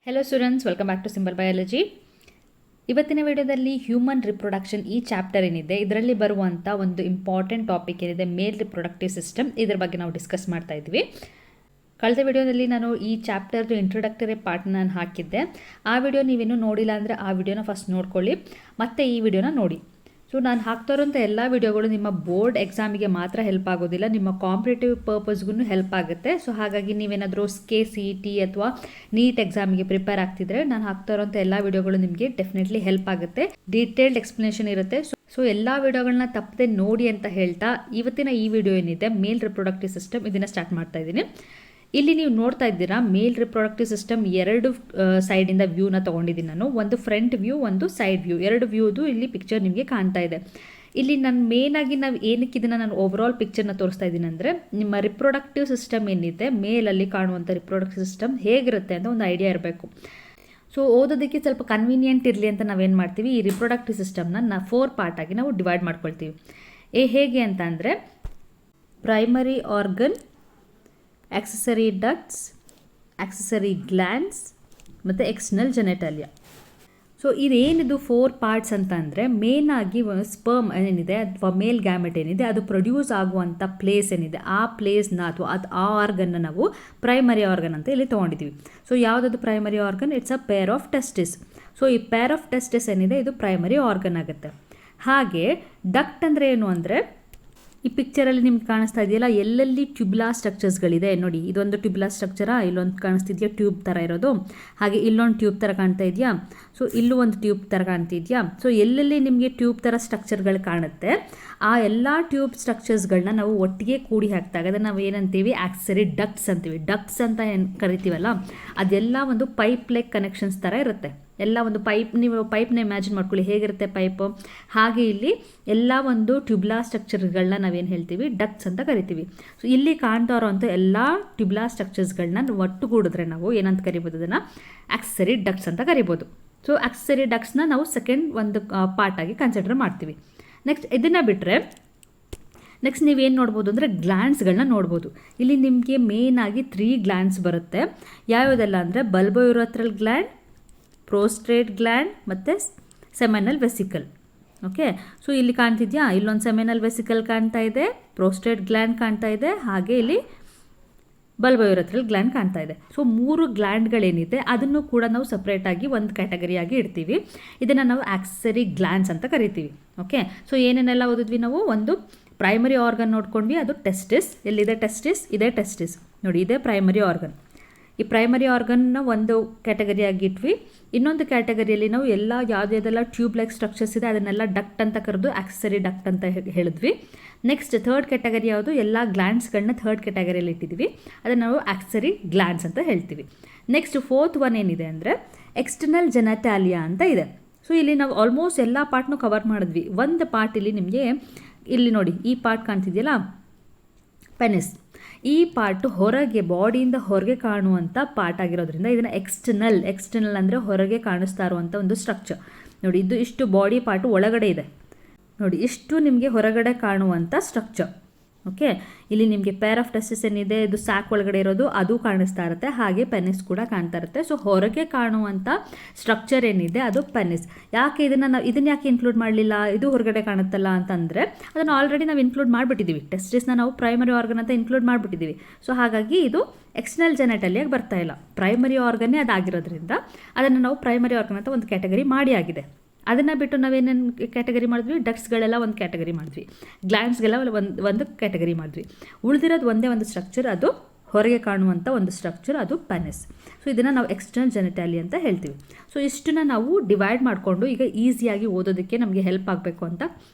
Hello students, welcome back to simple biology. ಇವತ್ತಿನ ವಿಡಿಯೋದಲ್ಲಿ human reproduction ಈ ಚಾಪ್ಟರ್ ಏನಿದೆ ಇದರಲ್ಲಿ ಬರುವಂಥ ಒಂದು ಇಂಪಾರ್ಟೆಂಟ್ ಟಾಪಿಕ್ ಏನಿದೆ ಮೇಲ್ ರಿಪ್ರೊಡಕ್ಟಿವ್ ಸಿಸ್ಟಮ್, ಇದರ ಬಗ್ಗೆ ನಾವು ಡಿಸ್ಕಸ್ ಮಾಡ್ತಾ ಇದ್ವಿ. ಕಳೆದ ವಿಡಿಯೋದಲ್ಲಿ ನಾನು ಈ ಚಾಪ್ಟರ್ದು ಇಂಟ್ರೊಡಕ್ಟರಿ ಪಾರ್ಟ್ ನಾನು ಹಾಕಿದ್ದೆ. ಆ ವಿಡಿಯೋ ನೀವೇನು ನೋಡಿಲ್ಲ ಅಂದರೆ ಆ ವಿಡಿಯೋನ ಫಸ್ಟ್ ನೋಡ್ಕೊಳ್ಳಿ, ಮತ್ತು ಈ ವಿಡಿಯೋನ ನೋಡಿ. ಸೊ ನಾನು ಹಾಕ್ತಾ ಇರೋಂಥ ಎಲ್ಲ ವಿಡಿಯೋಗಳು ನಿಮ್ಮ ಬೋರ್ಡ್ ಎಕ್ಸಾಮಿಗೆ ಮಾತ್ರ ಹೆಲ್ಪ್ ಆಗೋದಿಲ್ಲ, ನಿಮ್ಮ ಕಾಂಪಿಟೇಟಿವ್ ಪರ್ಪಸ್ಗೂ ಹೆಲ್ಪ್ ಆಗುತ್ತೆ. ಸೊ ಹಾಗಾಗಿ ನೀವೇನಾದರೂ KCET ಅಥವಾ ನೀಟ್ ಎಕ್ಸಾಮಿಗೆ ಪ್ರಿಪೇರ್ ಆಗ್ತಿದ್ರೆ ನಾನು ಹಾಕ್ತಾ ಇರೋಂಥ ಎಲ್ಲ ವಿಡಿಯೋಗಳು ನಿಮಗೆ ಡೆಫಿನೆಟ್ಲಿ ಹೆಲ್ಪ್ ಆಗುತ್ತೆ. ಡೀಟೇಲ್ಡ್ ಎಕ್ಸ್ಪ್ಲನೇಷನ್ ಇರುತ್ತೆ. ಸೊ ಎಲ್ಲ ವಿಡಿಯೋಗಳನ್ನ ತಪ್ಪದೆ ನೋಡಿ ಅಂತ ಹೇಳ್ತಾ ಇವತ್ತಿನ ಈ ವಿಡಿಯೋ ಏನಿದೆ ಮೇಲ್ ರಿಪ್ರೊಡಕ್ಟಿವ್ ಸಿಸ್ಟಮ್, ಇದನ್ನು ಸ್ಟಾರ್ಟ್ ಮಾಡ್ತಾ ಇದ್ದೀನಿ. ಇಲ್ಲಿ ನೀವು ನೋಡ್ತಾ ಇದ್ದೀರಾ ಮೇಲ್ ರಿಪ್ರೊಡಕ್ಟಿವ್ ಸಿಸ್ಟಮ್ ಎರಡು ಸೈಡಿಂದ ವ್ಯೂನ ತೊಗೊಂಡಿದ್ದೀನಿ ನಾನು. ಒಂದು ಫ್ರಂಟ್ ವ್ಯೂ, ಒಂದು ಸೈಡ್ ವ್ಯೂ, ಎರಡು ವ್ಯೂದು ಇಲ್ಲಿ ಪಿಕ್ಚರ್ ನಿಮಗೆ ಕಾಣ್ತಾ ಇದೆ. ಇಲ್ಲಿ ನಾನು ಮೇನಾಗಿ ನಾವು ಏನಕ್ಕೆ ಇದನ್ನು ನಾನು ಓವರಾಲ್ ಪಿಕ್ಚರ್ನ ತೋರಿಸ್ತಾ ಇದ್ದೀನಿ ಅಂದರೆ ನಿಮ್ಮ ರಿಪ್ರೊಡಕ್ಟಿವ್ ಸಿಸ್ಟಮ್ ಏನಿದೆ ಮೇಲಲ್ಲಿ ಕಾಣುವಂಥ ರಿಪ್ರೊಡಕ್ಟಿವ್ ಸಿಸ್ಟಮ್ ಹೇಗಿರುತ್ತೆ ಅಂತ ಒಂದು ಐಡಿಯಾ ಇರಬೇಕು. ಸೊ ಓದೋದಕ್ಕೆ ಸ್ವಲ್ಪ ಕನ್ವೀನಿಯೆಂಟ್ ಇರಲಿ ಅಂತ ನಾವೇನು ಮಾಡ್ತೀವಿ, ಈ ರಿಪ್ರೊಡಕ್ಟಿವ್ ಸಿಸ್ಟಮ್ನ 4 ಪಾರ್ಟಾಗಿ ನಾವು ಡಿವೈಡ್ ಮಾಡ್ಕೊಳ್ತೀವಿ. ಹೇಗೆ ಅಂತ ಅಂದರೆ primary organ, accessory ducts, accessory glands ಮತ್ತು ಎಕ್ಸ್ಟರ್ನಲ್ ಜೆನೆಟಾಲಿಯಾ. ಸೊ ಇದೇನಿದು 4 ಪಾರ್ಟ್ಸ್ ಅಂತ ಅಂದರೆ ಮೇನಾಗಿ ಸ್ಪರ್ಮ್ ಏನಿದೆ ಅಥವಾ ಮೇಲ್ ಗ್ಯಾಮೆಟ್ ಏನಿದೆ ಅದು ಪ್ರೊಡ್ಯೂಸ್ ಆಗುವಂಥ ಪ್ಲೇಸ್ ಏನಿದೆ ಆ ಪ್ಲೇಸ್ನ ಅಥವಾ ಆ ಆರ್ಗನ್ನ ನಾವು ಪ್ರೈಮರಿ ಆರ್ಗನ್ ಅಂತ ಇಲ್ಲಿ ತೊಗೊಂಡಿದ್ದೀವಿ. ಸೊ ಯಾವುದದು primary organ? It's a pair of testis. So ಈ ಪೇರ್ ಆಫ್ ಟೆಸ್ಟಿಸ್ ಏನಿದೆ ಇದು ಪ್ರೈಮರಿ ಆರ್ಗನ್ ಆಗುತ್ತೆ. ಹಾಗೆ ಡಕ್ಟ್ ಅಂದರೆ ಏನು ಅಂದರೆ ಈ ಪಿಕ್ಚರಲ್ಲಿ ನಿಮ್ಗೆ ಕಾಣಿಸ್ತಾ ಇದೆಯಲ್ಲ, ಎಲ್ಲೆಲ್ಲಿ ಟ್ಯೂಬ್ಲಾ ಸ್ಟ್ರಕ್ಚರ್ಸ್ಗಳಿದೆ ನೋಡಿ. ಇದೊಂದು ಟ್ಯೂಬ್ಲಾ ಸ್ಟ್ರಕ್ಚರಾ, ಇಲ್ಲೊಂದು ಕಾಣಿಸ್ತಿದೆಯಾ ಟ್ಯೂಬ್ ಥರ ಇರೋದು, ಹಾಗೆ ಇಲ್ಲೊಂದು ಟ್ಯೂಬ್ ಥರ ಕಾಣ್ತಾ ಇದೆಯಾ, ಸೊ ಇಲ್ಲೂ ಒಂದು ಟ್ಯೂಬ್ ಥರ ಕಾಣ್ತಿದೆಯಾ. ಸೊ ಎಲ್ಲೆಲ್ಲಿ ನಿಮಗೆ ಟ್ಯೂಬ್ ಥರ ಸ್ಟ್ರಕ್ಚರ್ಗಳು ಕಾಣುತ್ತೆ ಆ ಎಲ್ಲ ಟ್ಯೂಬ್ ಸ್ಟ್ರಕ್ಚರ್ಸ್ಗಳನ್ನ ನಾವು ಒಟ್ಟಿಗೆ ಕೂಡಿ ಹಾಕಿದಾಗ ಅದನ್ನು ನಾವು ಏನಂತೀವಿ, ಆಕ್ಸೆಸರಿ ಡಕ್ಟ್ಸ್ ಅಂತೀವಿ. ಡಕ್ಟ್ಸ್ ಅಂತ ಏನು ಕರಿತೀವಲ್ಲ ಅದೆಲ್ಲ ಒಂದು ಪೈಪ್ ಲೈಕ್ ಕನೆಕ್ಷನ್ಸ್ ಥರ ಇರುತ್ತೆ. ಎಲ್ಲ ಒಂದು ಪೈಪ್, ನೀವು ಪೈಪ್ನ ಇಮ್ಯಾಜಿನ್ ಮಾಡ್ಕೊಳ್ಳಿ ಹೇಗಿರುತ್ತೆ ಪೈಪು, ಹಾಗೆ ಇಲ್ಲಿ ಎಲ್ಲ ಒಂದು ಟ್ಯೂಬ್ಲಾ ಸ್ಟ್ರಕ್ಚರ್ಗಳನ್ನ ನಾವೇನು ಹೇಳ್ತೀವಿ, ಡಕ್ಟ್ಸ್ ಅಂತ ಕರಿತೀವಿ. ಸೊ ಇಲ್ಲಿ ಕಾಣ್ತಾ ಇರೋವಂಥ ಎಲ್ಲ ಟ್ಯೂಬ್ಲಾ ಸ್ಟ್ರಕ್ಚರ್ಸ್ಗಳನ್ನ ಒಟ್ಟುಗೂಡಿದ್ರೆ ನಾವು ಏನಂತ ಕರಿಬೋದು, ಅದನ್ನು ಆಕ್ಸೆಸರಿ ಡಕ್ಟ್ಸ್ ಅಂತ ಕರಿಬೋದು. ಸೊ ಆಕ್ಸೆಸರಿ ಡಕ್ಟ್ಸ್ನ ನಾವು ಸೆಕೆಂಡ್ ಒಂದು ಪಾರ್ಟಾಗಿ ಕನ್ಸಿಡರ್ ಮಾಡ್ತೀವಿ. ನೆಕ್ಸ್ಟ್ ಇದನ್ನು ಬಿಟ್ಟರೆ ನೆಕ್ಸ್ಟ್ ನೀವೇನು ನೋಡ್ಬೋದು ಅಂದರೆ ಗ್ಲ್ಯಾಂಡ್ಸ್ಗಳನ್ನ ನೋಡ್ಬೋದು. ಇಲ್ಲಿ ನಿಮಗೆ ಮೇಯ್ನಾಗಿ 3 ಗ್ಲ್ಯಾಂಡ್ಸ್ ಬರುತ್ತೆ. ಯಾವುದೆಲ್ಲ ಅಂದರೆ ಬಲ್ಬೋಯುರಥ್ರಲ್ ಗ್ಲ್ಯಾಂಡ್, ಪ್ರೋಸ್ಟ್ರೇಟ್ ಗ್ಲ್ಯಾಂಡ್ ಮತ್ತು ಸೆಮೆನಲ್ ವೆಸಿಕಲ್. ಓಕೆ, ಸೊ ಇಲ್ಲಿ ಕಾಣ್ತಿದ್ಯಾ, ಇಲ್ಲೊಂದು ಸೆಮೆನಲ್ ವೆಸಿಕಲ್ ಕಾಣ್ತಾ ಇದೆ, ಪ್ರೋಸ್ಟ್ರೇಟ್ ಗ್ಲ್ಯಾಂಡ್ ಕಾಣ್ತಾ ಇದೆ, ಹಾಗೆ ಇಲ್ಲಿ ಬಲ್ಬೋಯುರಥ್ರಲ್ ಗ್ಲ್ಯಾಂಡ್ ಕಾಣ್ತಾ ಇದೆ. ಸೊ 3 ಗ್ಲ್ಯಾಂಡ್ಗಳೇನಿದೆ ಅದನ್ನು ಕೂಡ ನಾವು ಸಪ್ರೇಟಾಗಿ ಒಂದು ಕ್ಯಾಟಗರಿಯಾಗಿ ಇಡ್ತೀವಿ. ಇದನ್ನು ನಾವು ಆಕ್ಸೆಸರಿ ಗ್ಲ್ಯಾಂಡ್ಸ್ ಅಂತ ಕರಿತೀವಿ. ಓಕೆ, ಸೊ ಏನೇನೆಲ್ಲ ಓದಿದ್ವಿ ನಾವು, ಒಂದು ಪ್ರೈಮರಿ ಆರ್ಗನ್ ನೋಡ್ಕೊಂಡ್ವಿ, ಅದು ಟೆಸ್ಟಿಸ್. ಎಲ್ಲಿದೆ ಟೆಸ್ಟಿಸ್? ಇದೇ ಟೆಸ್ಟಿಸ್ ನೋಡಿ, ಇದೇ ಪ್ರೈಮರಿ ಆರ್ಗನ್. ಈ ಪ್ರೈಮರಿ ಆರ್ಗನ್ನ ಒಂದು ಕ್ಯಾಟಗರಿಯಾಗಿ ಇಟ್ವಿ. ಇನ್ನೊಂದು ಕ್ಯಾಟಗರಿಯಲ್ಲಿ ನಾವು ಯಾವುದೆಲ್ಲ ಟ್ಯೂಬ್ ಲೈಕ್ ಸ್ಟ್ರಕ್ಚರ್ಸ್ ಇದೆ ಅದನ್ನೆಲ್ಲ ಡಕ್ಟ್ ಅಂತ ಕರೆದು ಆಕ್ಸೆಸರಿ ಡಕ್ಟ್ ಅಂತ ಹೇಳಿದ್ವಿ. ನೆಕ್ಸ್ಟ್ ಥರ್ಡ್ ಕ್ಯಾಟಗರಿ ಯಾವುದು, ಎಲ್ಲ ಗ್ಲ್ಯಾಂಡ್ಸ್ಗಳನ್ನ ಥರ್ಡ್ ಕ್ಯಾಟಗರಿಯಲ್ಲಿ ಇಟ್ಟಿದ್ದೀವಿ, ಅದನ್ನು ನಾವು ಆಕ್ಸೆಸರಿ ಗ್ಲ್ಯಾಂಡ್ಸ್ ಅಂತ ಹೇಳ್ತೀವಿ. ನೆಕ್ಸ್ಟ್ ಫೋರ್ತ್ ಒನ್ ಏನಿದೆ ಅಂದರೆ ಎಕ್ಸ್ಟರ್ನಲ್ ಜೆನೆಟಾಲಿಯಾ ಅಂತ ಇದೆ. ಸೊ ಇಲ್ಲಿ ನಾವು ಆಲ್ಮೋಸ್ಟ್ ಎಲ್ಲ ಪಾರ್ಟ್ನೂ ಕವರ್ ಮಾಡಿದ್ವಿ. ಒಂದು ಪಾರ್ಟ್ ಇಲ್ಲಿ ನಿಮಗೆ ಇಲ್ಲಿ ನೋಡಿ, ಈ ಪಾರ್ಟ್ ಕಾಣ್ತಿದೆಯಲ್ಲ ಪೆನಿಸ್, ಈ ಪಾರ್ಟು ಹೊರಗೆ ಬಾಡಿಯಿಂದ ಹೊರಗೆ ಕಾಣುವಂಥ ಪಾರ್ಟ್ ಆಗಿರೋದ್ರಿಂದ ಇದನ್ನು ಎಕ್ಸ್ಟರ್ನಲ್ ಅಂದರೆ ಹೊರಗೆ ಕಾಣಿಸ್ತಾ ಇರುವಂಥ ಒಂದು ಸ್ಟ್ರಕ್ಚರ್ ನೋಡಿ. ಇದು ಇಷ್ಟು ಬಾಡಿ ಪಾರ್ಟು ಒಳಗಡೆ ಇದೆ ನೋಡಿ, ಇಷ್ಟು ನಿಮಗೆ ಹೊರಗಡೆ ಕಾಣುವಂಥ ಸ್ಟ್ರಕ್ಚರ್. ಓಕೆ, ಇಲ್ಲಿ ನಿಮಗೆ ಪೇರ್ ಆಫ್ ಟೆಸ್ಟಿಸ್ ಏನಿದೆ ಇದು ಸ್ಯಾಕ್ ಒಳಗಡೆ ಇರೋದು ಅದು ಕಾಣಿಸ್ತಾ ಇರುತ್ತೆ, ಹಾಗೆ ಪೆನಿಸ್ ಕೂಡ ಕಾಣ್ತಾ ಇರುತ್ತೆ. ಸೊ ಹೊರಗೆ ಕಾಣುವಂಥ ಸ್ಟ್ರಕ್ಚರ್ ಏನಿದೆ ಅದು ಪೆನಿಸ್. ಯಾಕೆ ಇದನ್ನು ಯಾಕೆ ಇನ್ಕ್ಲೂಡ್ ಮಾಡಲಿಲ್ಲ, ಇದು ಹೊರಗಡೆ ಕಾಣುತ್ತಲ್ಲ ಅಂತಂದರೆ ಅದನ್ನು ಆಲ್ರೆಡಿ ನಾವು ಇನ್ಕ್ಲೂಡ್ ಮಾಡಿಬಿಟ್ಟಿದ್ದೀವಿ. ಟೆಸ್ಟಿಸ್ನ ನಾವು ಪ್ರೈಮರಿ ಆರ್ಗನ್ ಅಂತ ಇನ್ಕ್ಲೂಡ್ ಮಾಡಿಬಿಟ್ಟಿದ್ದೀವಿ. ಸೊ ಹಾಗಾಗಿ ಇದು ಎಕ್ಸ್ಟರ್ನಲ್ ಜೆನೆಟಾಲಿಯಾಗಿ ಬರ್ತಾ ಇಲ್ಲ. ಪ್ರೈಮರಿ ಆರ್ಗನ್ನೇ ಅದಾಗಿರೋದ್ರಿಂದ ಅದನ್ನು ನಾವು ಪ್ರೈಮರಿ ಆರ್ಗನ್ ಅಂತ ಒಂದು ಕ್ಯಾಟಗರಿ ಮಾಡಿ ಆಗಿದೆ. ಅದನ್ನು ಬಿಟ್ಟು ನಾವೇನೇನು ಕ್ಯಾಟಗರಿ ಮಾಡಿದ್ವಿ, ಡಕ್ಟ್ಸ್ಗಳೆಲ್ಲ ಒಂದು ಕ್ಯಾಟಗರಿ ಮಾಡಿದ್ವಿ, ಗ್ಲ್ಯಾಂಡ್ಸ್ಗೆಲ್ಲ ಒಂದು ಕ್ಯಾಟಗರಿ ಮಾಡಿದ್ವಿ. ಉಳಿದಿರೋದು ಒಂದೇ ಒಂದು ಸ್ಟ್ರಕ್ಚರ್, ಅದು ಹೊರಗೆ ಕಾಣುವಂಥ ಒಂದು ಸ್ಟ್ರಕ್ಚರ್, ಅದು ಪೆನಿಸ್. ಸೊ ಇದನ್ನು ನಾವು ಎಕ್ಸ್ಟರ್ನಲ್ ಜೆನೆಟಾಲಿಯಾ ಅಂತ ಹೇಳ್ತೀವಿ. ಸೊ ಇಷ್ಟನ್ನು ನಾವು ಡಿವೈಡ್ ಮಾಡಿಕೊಂಡು ಈಗ ಈಸಿಯಾಗಿ ಓದೋದಕ್ಕೆ ನಮಗೆ ಹೆಲ್ಪ್ ಆಗಬೇಕು ಅಂತ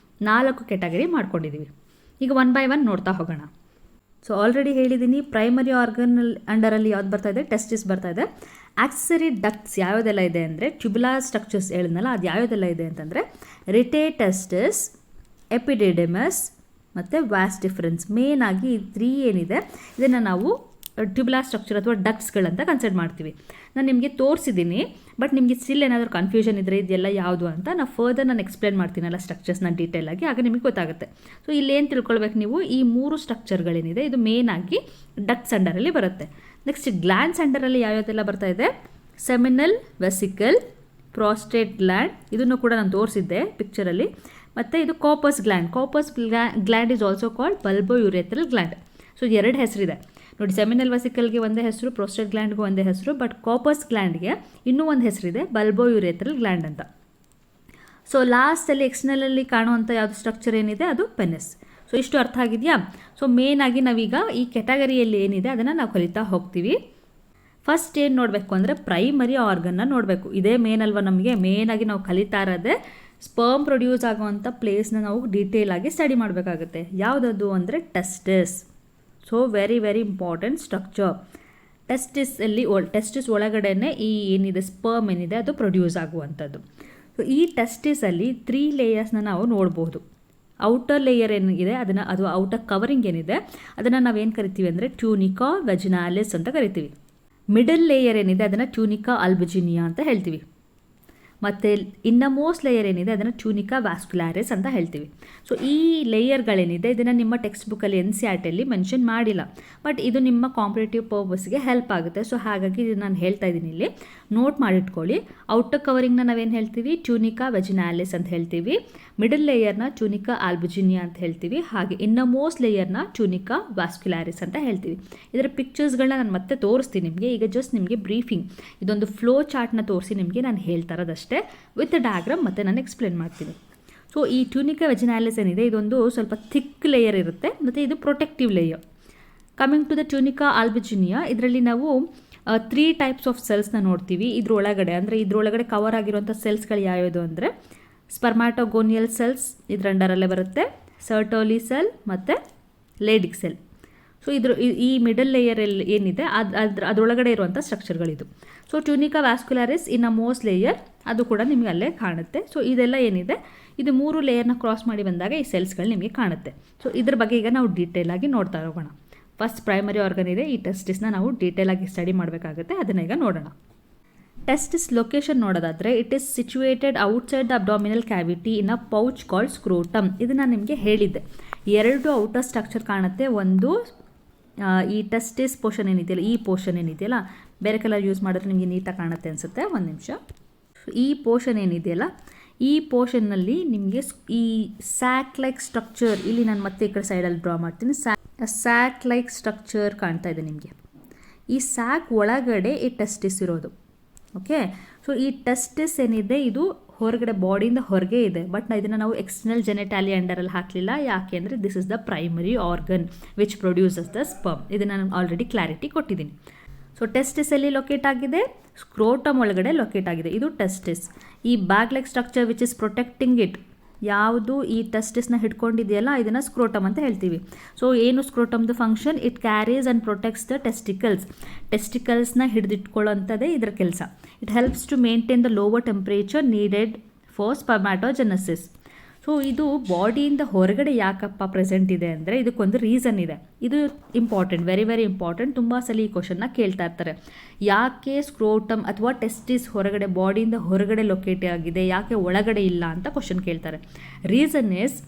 4 ಕ್ಯಾಟಗರಿ ಮಾಡ್ಕೊಂಡಿದ್ದೀವಿ. ಈಗ 1 ಬೈ 1 ನೋಡ್ತಾ ಹೋಗೋಣ. ಸೊ ಆಲ್ರೆಡಿ ಹೇಳಿದ್ದೀನಿ, ಪ್ರೈಮರಿ ಆರ್ಗನ್ ಅಂಡರಲ್ಲಿ ಯಾವ್ದು ಬರ್ತಾ ಇದೆ, ಟೆಸ್ಟಿಸ್ ಬರ್ತಾ ಇದೆ. ಆಕ್ಸೆಸರಿ ಡಕ್ಟ್ಸ್ ಯಾವುದೆಲ್ಲ ಇದೆ ಅಂದರೆ ಟ್ಯೂಬ್ಯುಲಾ ಸ್ಟ್ರಕ್ಚರ್ಸ್ ಹೇಳಿದ್ನಲ್ಲ, ಅದು ಯಾವುದೆಲ್ಲ ಇದೆ ಅಂತಂದರೆ ರಿಟೇಟೆಸ್ಟಿಸ್, ಎಪಿಡಿಡಿಮಸ್ ಮತ್ತು ವ್ಯಾಸ್ ಡಿಫರೆನ್ಸ್. ಮೇನಾಗಿ ಈ 3 ಏನಿದೆ ಇದನ್ನು ನಾವು ಟ್ಯೂಬ್ಯುಲಾ ಸ್ಟ್ರಕ್ಚರ್ ಅಥವಾ ಡಕ್ಟ್ಸ್ಗಳಂತ ಕನ್ಸಿಡರ್ ಮಾಡ್ತೀವಿ. ನಾನು ನಿಮಗೆ ತೋರಿಸಿದ್ದೀನಿ, ಬಟ್ ನಿಮಗೆ ಸ್ಟಿಲ್ ಏನಾದರೂ ಕನ್ಫ್ಯೂಷನ್ ಇದ್ದರೆ ಇದೆಲ್ಲ ಯಾವುದು ಅಂತ ನಾನು ಎಕ್ಸ್ಪ್ಲೇನ್ ಮಾಡ್ತೀನಲ್ಲ ಸ್ಟ್ರಕ್ಚರ್ಸ್ನ ಡೀಟೇಲಾಗಿ, ಆಗ ನಿಮಗೆ ಗೊತ್ತಾಗುತ್ತೆ. ಸೊ ಇಲ್ಲೇನು ತಿಳ್ಕೊಳ್ಬೇಕು ನೀವು, ಈ 3 ಸ್ಟ್ರಕ್ಚರ್ಗಳೇನಿದೆ ಇದು ಮೇನಾಗಿ ಡಕ್ಟ್ಸ್ ಅಂಡರಲ್ಲಿ ಬರುತ್ತೆ. ನೆಕ್ಸ್ಟ್ ಗ್ಲ್ಯಾಂಡ್ಸ್ ಅಂಡರಲ್ಲಿ ಯಾವ್ಯಾವುದೆಲ್ಲ ಬರ್ತಾ ಇದೆ, ಸೆಮಿನಲ್ ವೆಸಿಕಲ್, ಪ್ರಾಸ್ಟೇಟ್ ಗ್ಲ್ಯಾಂಡ್, ಇದನ್ನು ಕೂಡ ನಾನು ತೋರಿಸಿದ್ದೆ ಪಿಕ್ಚರಲ್ಲಿ. ಮತ್ತು ಇದು Cowper's gland. Cowper's gland is also called bulbourethral gland. So 2 ಹೆಸರಿದೆ ನೋಡಿ. ಸೆಮಿನಲ್ ವೆಸಿಕಲ್ಗೆ ಒಂದೇ ಹೆಸರು, ಪ್ರೋಸ್ಟೇಟ್ ಗ್ಲ್ಯಾಂಡ್ಗೆ ಒಂದೇ ಹೆಸರು, ಬಟ್ ಕಾಪಸ್ ಗ್ಲ್ಯಾಂಡ್ಗೆ ಇನ್ನೂ ಒಂದು ಹೆಸರಿದೆ, ಬಲ್ಬೋ ಯುರೇಥ್ರಲ್ ಗ್ಲ್ಯಾಂಡ್ ಅಂತ. ಸೊ ಲಾಸ್ಟಲ್ಲಿ ಎಕ್ಸ್ಟರ್ನಲಲ್ಲಿ ಕಾಣುವಂಥ ಯಾವುದು ಸ್ಟ್ರಕ್ಚರ್ ಏನಿದೆ ಅದು ಪೆನಿಸ್. ಸೊ ಇಷ್ಟು ಅರ್ಥ ಆಗಿದೆಯಾ? ಸೊ ಮೇನಾಗಿ ನಾವೀಗ ಈ ಕ್ಯಾಟಗರಿಯಲ್ಲಿ ಏನಿದೆ ಅದನ್ನು ನಾವು ಕಲಿತಾ ಹೋಗ್ತೀವಿ. ಫಸ್ಟ್ ಏನು ನೋಡಬೇಕು ಅಂದರೆ ಪ್ರೈಮರಿ ಆರ್ಗನ್ನ ನೋಡಬೇಕು. ಇದೇ ಮೇನ್ ಅಲ್ವಾ ನಮಗೆ. ಮೇನಾಗಿ ನಾವು ಕಲಿತಾ ಇರೋದೇ ಸ್ಪರ್ಮ್ ಪ್ರೊಡ್ಯೂಸ್ ಆಗುವಂಥ ಪ್ಲೇಸ್ನ ನಾವು ಡೀಟೇಲಾಗಿ ಸ್ಟಡಿ ಮಾಡಬೇಕಾಗುತ್ತೆ. ಯಾವುದದು ಅಂದರೆ testis. So very important structure. Testis ಒಳಗಡೆನೆ ಈ ಏನಿದೆ ಸ್ಪರ್ಮ್ ಏನಿದೆ ಅದು ಪ್ರೊಡ್ಯೂಸ್ ಆಗುವಂಥದ್ದು. ಸೊ ಈ ಟೆಸ್ಟಿಸಲ್ಲಿ 3 ಲೇಯರ್ಸ್ನ ನಾವು ನೋಡ್ಬೋದು. ಔಟರ್ ಲೇಯರ್ ಏನಿದೆ ಅದನ್ನು, ಅದು ಔಟರ್ ಕವರಿಂಗ್ ಏನಿದೆ ಅದನ್ನು ನಾವೇನು ಕರಿತೀವಿ ಅಂದರೆ ಟ್ಯೂನಿಕಾ ವೆಜಿನಾಲಿಸ್ ಅಂತ ಕರಿತೀವಿ. ಮಿಡಲ್ ಲೇಯರ್ ಏನಿದೆ ಅದನ್ನು ಟ್ಯೂನಿಕಾ ಆಲ್ಬುಜಿನಿಯಾ ಅಂತ ಹೇಳ್ತೀವಿ. ಮತ್ತು ಇನ್ನಮೋಸ್ಟ್ ಲೇಯರ್ ಏನಿದೆ ಅದನ್ನು ಟ್ಯೂನಿಕಾ ವ್ಯಾಸ್ಕ್ಯುಲಾರಿಸ್ ಅಂತ ಹೇಳ್ತೀವಿ. ಸೊ ಈ ಲೇಯರ್ಗಳೇನಿದೆ ಇದನ್ನು ನಿಮ್ಮ ಟೆಕ್ಸ್ಟ್ ಬುಕ್ಕಲ್ಲಿ NCERT ಮೆನ್ಷನ್ ಮಾಡಿಲ್ಲ, ಬಟ್ ಇದು ನಿಮ್ಮ ಕಾಂಪಿಟೇಟಿವ್ ಪರ್ಪಸ್ಗೆ ಹೆಲ್ಪ್ ಆಗುತ್ತೆ. ಸೊ ಹಾಗಾಗಿ ಇದು ನಾನು ಹೇಳ್ತಾ ಇದ್ದೀನಿ, ಇಲ್ಲಿ ನೋಟ್ ಮಾಡಿಟ್ಕೊಳ್ಳಿ. ಔಟರ್ ಕವರಿಂಗ್ನ ನಾವೇನು ಹೇಳ್ತೀವಿ, ಟ್ಯೂನಿಕಾ ವೆಜಿನಾಲಿಸ್ ಅಂತ ಹೇಳ್ತೀವಿ. ಮಿಡಲ್ ಲೇಯರ್ನ ಟ್ಯೂನಿಕಾ ಆಲ್ಬುಜಿನಿಯಾ ಅಂತ ಹೇಳ್ತೀವಿ. ಹಾಗೆ ಇನ್ನಮೋಸ್ಟ್ ಲೇಯರ್ನ ಟ್ಯೂನಿಕಾ ವ್ಯಾಸ್ಕ್ಯುಲಾರಿಸ್ ಅಂತ ಹೇಳ್ತೀವಿ. ಇದರ ಪಿಕ್ಚರ್ಸ್ಗಳನ್ನ ನಾನು ಮತ್ತೆ ತೋರಿಸ್ತೀನಿ ನಿಮಗೆ. ಈಗ ಜಸ್ಟ್ ನಿಮಗೆ ಬ್ರೀಫಿಂಗ್, ಇದೊಂದು ಫ್ಲೋ ಚಾರ್ಟ್ನ ತೋರಿಸಿ ನಿಮಗೆ ನಾನು ಹೇಳ್ತಾ ಇರೋದಷ್ಟೇ, ವಿತ್ ಡಯಾಗ್ರಾಮ್ ಮತ್ತು ನಾನು ಎಕ್ಸ್ಪ್ಲೇನ್ ಮಾಡ್ತೀನಿ. ಸೊ ಈ ಟ್ಯೂನಿಕಾ ವೆಜಿನಾಲಿಸ್ ಏನಿದೆ ಇದೊಂದು ಸ್ವಲ್ಪ ಥಿಕ್ ಲೇಯರ್ ಇರುತ್ತೆ ಮತ್ತು ಇದು protective layer. Coming to the tunica albuginea, ಇದರಲ್ಲಿ ನಾವು 3 ಟೈಪ್ಸ್ ಆಫ್ ಸೆಲ್ಸ್ನ ನೋಡ್ತೀವಿ. ಇದ್ರೊಳಗಡೆ ಅಂದರೆ ಇದ್ರೊಳಗಡೆ ಕವರ್ ಆಗಿರುವಂಥ ಸೆಲ್ಸ್ಗಳು ಯಾವ್ಯಾವುದು ಅಂದರೆ ಸ್ಪರ್ಮ್ಯಾಟೋಗೋನಿಯಲ್ ಸೆಲ್ಸ್ ಇದರ ಅಂಡರಲ್ಲೇ ಬರುತ್ತೆ, ಸರ್ಟೋಲಿ ಸೆಲ್ ಮತ್ತು ಲೇಡಿಕ್ ಸೆಲ್. ಸೊ ಈ ಮಿಡಲ್ ಲೇಯರಲ್ಲಿ ಏನಿದೆ ಅದರೊಳಗಡೆ ಇರುವಂಥ ಸ್ಟ್ರಕ್ಚರ್ಗಳಿದು. ಸೊ ಟ್ಯೂನಿಕಾ ವ್ಯಾಸ್ಕ್ಯುಲಾರಿಸ್ ಇನ್ನಮೋಸ್ಟ್ ಲೇಯರ್, ಅದು ಕೂಡ ನಿಮಗೆ ಅಲ್ಲೇ ಕಾಣುತ್ತೆ. ಸೊ ಇದೆಲ್ಲ ಏನಿದೆ ಇದು 3 ಲೇಯರ್ನ ಕ್ರಾಸ್ ಮಾಡಿ ಬಂದಾಗ ಈ ಸೆಲ್ಸ್ಗಳು ನಿಮಗೆ ಕಾಣುತ್ತೆ. ಸೊ ಇದ್ರ ಬಗ್ಗೆ ಈಗ ನಾವು ಡೀಟೇಲಾಗಿ ನೋಡ್ತಾ ಹೋಗೋಣ. ಫಸ್ಟ್ ಪ್ರೈಮರಿ ಆರ್ಗನ್ ಇದೆ, ಈ ಟೆಸ್ಟಿಸ್ನ ನಾವು ಡೀಟೇಲಾಗಿ ಸ್ಟಡಿ ಮಾಡಬೇಕಾಗುತ್ತೆ. ಅದನ್ನ ಈಗ ನೋಡೋಣ. ಟೆಸ್ಟಿಸ್ ಲೊಕೇಶನ್ ನೋಡೋದಾದರೆ it is situated outside the abdominal cavity in a pouch called scrotum. ಇದು ನಾನು ನಿಮಗೆ ಹೇಳಿದ್ದೆ. 2 ಔಟರ್ ಸ್ಟ್ರಕ್ಚರ್ ಕಾಣುತ್ತೆ. ಒಂದು ಈ ಟೆಸ್ಟಿಸ್ ಪೋರ್ಷನ್ ಏನಿದೆಯಲ್ಲ, ಈ ಪೋರ್ಷನ್ ಏನಿದೆಯಲ್ಲ, ಬೇರೆ ಕಲರ್ ಯೂಸ್ ಮಾಡಿದ್ರೆ ನಿಮಗೆ ನೀಟಾಗಿ ಕಾಣುತ್ತೆ ಅನಿಸುತ್ತೆ. ಒಂದು ನಿಮಿಷ. ಈ ಪೋರ್ಷನ್ ಏನಿದೆಯಲ್ಲ, ಈ ಪೋರ್ಷನ್ನಲ್ಲಿ ನಿಮಗೆ ಈ ಸ್ಯಾಕ್ ಲೈಕ್ ಸ್ಟ್ರಕ್ಚರ್, ಇಲ್ಲಿ ನಾನು ಮತ್ತೆ ಈ ಕಡೆ ಸೈಡಲ್ಲಿ ಡ್ರಾ ಮಾಡ್ತೀನಿ. ಸ್ಯಾಕ್ ಲೈಕ್ ಸ್ಟ್ರಕ್ಚರ್ ಕಾಣ್ತಾ ಇದೆ ನಿಮಗೆ. ಈ ಸ್ಯಾಕ್ ಒಳಗಡೆ ಈ ಟೆಸ್ಟಿಸ್ ಇರೋದು. ಓಕೆ. ಸೊ ಈ ಟೆಸ್ಟಿಸ್ ಏನಿದೆ ಇದು ಹೊರಗಡೆ, ಬಾಡಿಯಿಂದ ಹೊರಗೆ ಇದೆ. ಬಟ್ ಇದನ್ನು ನಾವು ಎಕ್ಸ್ಟರ್ನಲ್ ಜೆನೆಟಾಲಿ ಅಂಡರಲ್ಲಿ ಹಾಕಲಿಲ್ಲ. ಯಾಕೆ ಅಂದರೆ this is the primary organ which produces the sperm. ಇದನ್ನು ನಾನು ಆಲ್ರೆಡಿ ಕ್ಲಾರಿಟಿ ಕೊಟ್ಟಿದ್ದೀನಿ. ಸೊ ಟೆಸ್ಟಿಸ್ ಎಲ್ಲಿ ಲೊಕೇಟ್ ಆಗಿದೆ, ಸ್ಕ್ರೋಟಮ್ ಒಳಗಡೆ ಲೊಕೇಟ್ ಆಗಿದೆ. ಇದು ಟೆಸ್ಟಿಸ್. ಈ bag like structure which is protecting it, ಯಾವುದು ಈ ಟೆಸ್ಟಿಸ್ನ ಹಿಡ್ಕೊಂಡಿದೆಯಲ್ಲ ಇದನ್ನು ಸ್ಕ್ರೋಟಮ್ ಅಂತ ಹೇಳ್ತೀವಿ. ಸೊ ಏನು ಸ್ಕ್ರೋಟಮ್ದು function, it carries and protects the ಟೆಸ್ಟಿಕಲ್ಸ್ನ ಹಿಡಿದಿಟ್ಕೊಳ್ಳೋಂಥದ್ದೇ ಇದರ ಕೆಲಸ. It helps to maintain the lower temperature needed for spermatogenesis. So ಇದು ಬಾಡಿಯಿಂದ ಹೊರಗಡೆ ಯಾಕಪ್ಪ ಪ್ರೆಸೆಂಟ್ ಇದೆ ಅಂದರೆ ಇದಕ್ಕೊಂದು ರೀಸನ್ ಇದೆ. ಇದು ಇಂಪಾರ್ಟೆಂಟ್, ವೆರಿ ಇಂಪಾರ್ಟೆಂಟ್. ತುಂಬ ಸಲ ಈ ಕ್ವಶನ್ನ ಕೇಳ್ತಾ ಇರ್ತಾರೆ. ಯಾಕೆ ಸ್ಕ್ರೋಟಮ್ ಅಥವಾ ಟೆಸ್ಟಿಸ್ ಹೊರಗಡೆ, ಬಾಡಿಯಿಂದ ಹೊರಗಡೆ ಲೊಕೇಟ್ ಆಗಿದೆ, ಯಾಕೆ ಒಳಗಡೆ ಇಲ್ಲ ಅಂತ ಕ್ವಶನ್ ಕೇಳ್ತಾರೆ. ರೀಸನ್ ಇಸ್,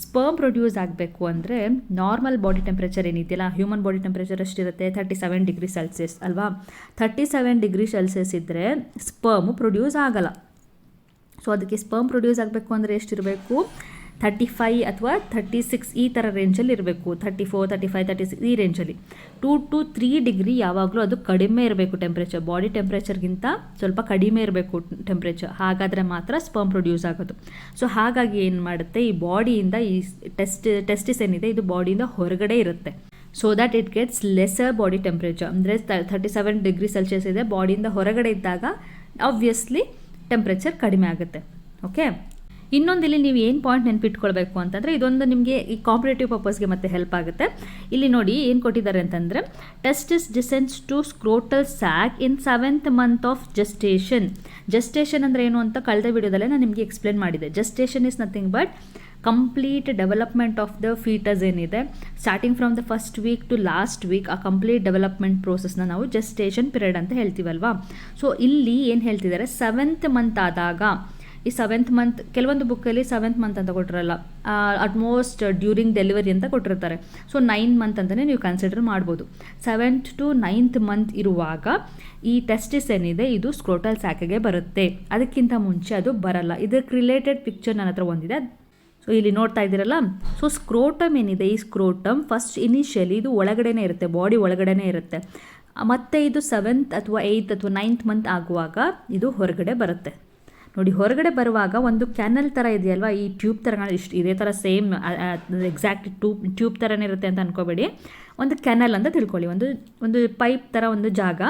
ಸ್ಪರ್ಮ್ ಪ್ರೊಡ್ಯೂಸ್ ಆಗಬೇಕು ಅಂದರೆ ನಾರ್ಮಲ್ ಬಾಡಿ ಟೆಂಪ್ರೇಚರ್ ಏನಿದೆಯಲ್ಲ, ಹ್ಯೂಮನ್ ಬಾಡಿ ಟೆಂಪ್ರೇಚರ್ ಎಷ್ಟಿರುತ್ತೆ, 37 ಡಿಗ್ರಿ ಸೆಲ್ಸಿಯಸ್ ಅಲ್ವಾ. 37 ಡಿಗ್ರಿ ಸೆಲ್ಸಿಯಸ್ ಇದ್ದರೆ ಸ್ಪರ್ಮ್ ಪ್ರೊಡ್ಯೂಸ್ ಆಗಲ್ಲ. ಸೊ ಅದಕ್ಕೆ ಸ್ಪರ್ಮ್ ಪ್ರೊಡ್ಯೂಸ್ ಆಗಬೇಕು ಅಂದರೆ ಎಷ್ಟಿರಬೇಕು, 35 ಅಥವಾ 36 ಈ ಥರ ರೇಂಜಲ್ಲಿ ಇರಬೇಕು. 34, 35, 36 ಈ ರೇಂಜಲ್ಲಿ. 2 to 3 ಡಿಗ್ರಿ ಯಾವಾಗಲೂ ಅದು ಕಡಿಮೆ ಇರಬೇಕು ಟೆಂಪ್ರೇಚರ್. ಬಾಡಿ ಟೆಂಪ್ರೇಚರ್ಗಿಂತ ಸ್ವಲ್ಪ ಕಡಿಮೆ ಇರಬೇಕು ಟೆಂಪ್ರೇಚರ್. ಹಾಗಾದರೆ ಮಾತ್ರ ಸ್ಪರ್ಮ್ ಪ್ರೊಡ್ಯೂಸ್ ಆಗೋದು. ಸೊ ಹಾಗಾಗಿ ಏನು ಮಾಡುತ್ತೆ, ಈ ಬಾಡಿಯಿಂದ ಈ ಟೆಸ್ಟಿಸ್ ಏನಿದೆ ಇದು ಬಾಡಿಯಿಂದ ಹೊರಗಡೆ ಇರುತ್ತೆ. So that it gets lesser body temperature. ಅಂದರೆ 37 ಡಿಗ್ರಿ ಸೆಲ್ಸಿಯಸ್ ಇದೆ, ಬಾಡಿಯಿಂದ ಹೊರಗಡೆ ಇದ್ದಾಗ ಆಬ್ವಿಯಸ್ಲಿ ಟೆಂಪ್ರೇಚರ್ ಕಡಿಮೆ ಆಗುತ್ತೆ. ಓಕೆ. ಇನ್ನೊಂದಿಲ್ಲಿ ನೀವು ಏನು ಪಾಯಿಂಟ್ ನೆನಪಿಟ್ಕೊಳ್ಬೇಕು ಅಂತಂದರೆ, ಇದೊಂದು ನಿಮಗೆ ಈ ಕಾಂಪಿಟೇಟಿವ್ ಪರ್ಪಸ್ಗೆ ಮತ್ತೆ ಹೆಲ್ಪ್ ಆಗುತ್ತೆ. ಇಲ್ಲಿ ನೋಡಿ ಏನು ಕೊಟ್ಟಿದ್ದಾರೆ ಅಂತಂದರೆ, testis descends to scrotal sac in 7th month of gestation. Gestation ಅಂದರೆ ಏನು ಅಂತ ಕಳೆದ ವಿಡಿಯೋದಲ್ಲೇ ನಾನು ನಿಮಗೆ ಎಕ್ಸ್ಪ್ಲೇನ್ ಮಾಡಿದೆ. Gestation is nothing but complete development of the foetus ಏನಿದೆ, starting from the first week to last week, ಆ ಕಂಪ್ಲೀಟ್ ಡೆವಲಪ್ಮೆಂಟ್ ಪ್ರೋಸೆಸ್ನ ನಾವು ಜೆಸ್ಟೇಷನ್ ಪೀರಿಯಡ್ ಅಂತ ಹೇಳ್ತೀವಲ್ವಾ. ಸೊ ಇಲ್ಲಿ ಏನು ಹೇಳ್ತಿದ್ದಾರೆ, 7th month ಆದಾಗ, ಈ ಈ 7th ಮಂತ್, ಕೆಲವೊಂದು ಬುಕ್ಕಲ್ಲಿ 7th ಮಂತ್ ಅಂತ ಕೊಟ್ಟಿರಲ್ಲ, ಆಲ್ಮೋಸ್ಟ್ ಡ್ಯೂರಿಂಗ್ ಡೆಲಿವರಿ ಅಂತ ಕೊಟ್ಟಿರ್ತಾರೆ. ಸೊ 9 ಮಂತ್ ಅಂತಲೇ ನೀವು ಕನ್ಸಿಡರ್ ಮಾಡ್ಬೋದು. 7th to 9th ಮಂತ್ ಇರುವಾಗ ಈ ಟೆಸ್ಟಿಸ್ ಏನಿದೆ ಇದು ಸ್ಕ್ರೋಟಲ್ ಸ್ಯಾಕ್ಗೆ ಬರುತ್ತೆ. ಅದಕ್ಕಿಂತ ಮುಂಚೆ ಅದು ಬರಲ್ಲ. ಇದಕ್ಕೆ ರಿಲೇಟೆಡ್ ಪಿಕ್ಚರ್ ನನ್ನ ಹತ್ರ ಒಂದಿದೆ. ಸೊ ಇಲ್ಲಿ ನೋಡ್ತಾ ಇದ್ದೀರಲ್ಲ, ಸೊ ಸ್ಕ್ರೋಟಮ್ ಏನಿದೆ, ಈ ಸ್ಕ್ರೋಟಮ್ ಫಸ್ಟ್ ಇನಿಷಿಯಲಿ ಇದು ಒಳಗಡೆನೇ ಇರುತ್ತೆ, ಬಾಡಿ ಒಳಗಡೆನೇ ಇರುತ್ತೆ. ಮತ್ತು ಇದು 7th ಅಥವಾ 8th ಅಥವಾ 9th ಮಂತ್ ಆಗುವಾಗ ಇದು ಹೊರಗಡೆ ಬರುತ್ತೆ. ನೋಡಿ, ಹೊರಗಡೆ ಬರುವಾಗ ಒಂದು ಕ್ಯಾನಲ್ ಥರ ಇದೆಯಲ್ವಾ, ಈ ಟ್ಯೂಬ್ ಥರ ಇದೇ ಥರ ಸೇಮ್ ಎಕ್ಸಾಕ್ಟ್ ಟ್ಯೂಬ್ ಥರನೇ ಇರುತ್ತೆ ಅಂತ ಅನ್ಕೋಬೇಡಿ. ಒಂದು ಕೆನಲ್ ಅಂತ ತಿಳ್ಕೊಳ್ಳಿ, ಒಂದು ಪೈಪ್ ಥರ ಒಂದು ಜಾಗ.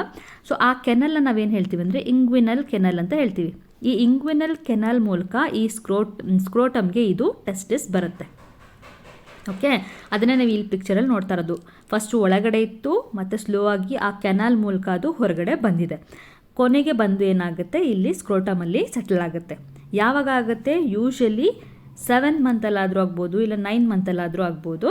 ಸೊ ಆ ಕೆನಲ್ನ ನಾವೇನು ಹೇಳ್ತೀವಿ ಅಂದರೆ ಇಂಗ್ವಿನಲ್ ಕೆನಲ್ ಅಂತ ಹೇಳ್ತೀವಿ. ಈ ಇಂಗ್ವಿನಲ್ ಕೆನಲ್ ಮೂಲಕ ಈ ಸ್ಕ್ರೋಟಮ್ಗೆ ಇದು ಟೆಸ್ಟಿಸ್ ಬರುತ್ತೆ. ಓಕೆ, ಅದನ್ನೇ ನಾವು ಇಲ್ಲಿ ಪಿಕ್ಚರಲ್ಲಿ ನೋಡ್ತಾ ಇರೋದು. ಫಸ್ಟು ಒಳಗಡೆ ಇತ್ತು, ಮತ್ತು ಸ್ಲೋ ಆಗಿ ಆ ಕೆನಾಲ್ ಮೂಲಕ ಅದು ಹೊರಗಡೆ ಬಂದಿದೆ. ಕೊನೆಗೆ ಬಂದು ಏನಾಗುತ್ತೆ, ಇಲ್ಲಿ ಸ್ಕ್ರೋಟಮಲ್ಲಿ ಸೆಟಲ್ ಆಗುತ್ತೆ. ಯಾವಾಗ ಆಗುತ್ತೆ? ಯೂಶಲಿ 7th ಮಂತಲ್ಲಾದರೂ ಆಗ್ಬೋದು, ಇಲ್ಲ 9th ಮಂತಲ್ಲಾದರೂ ಆಗ್ಬೋದು.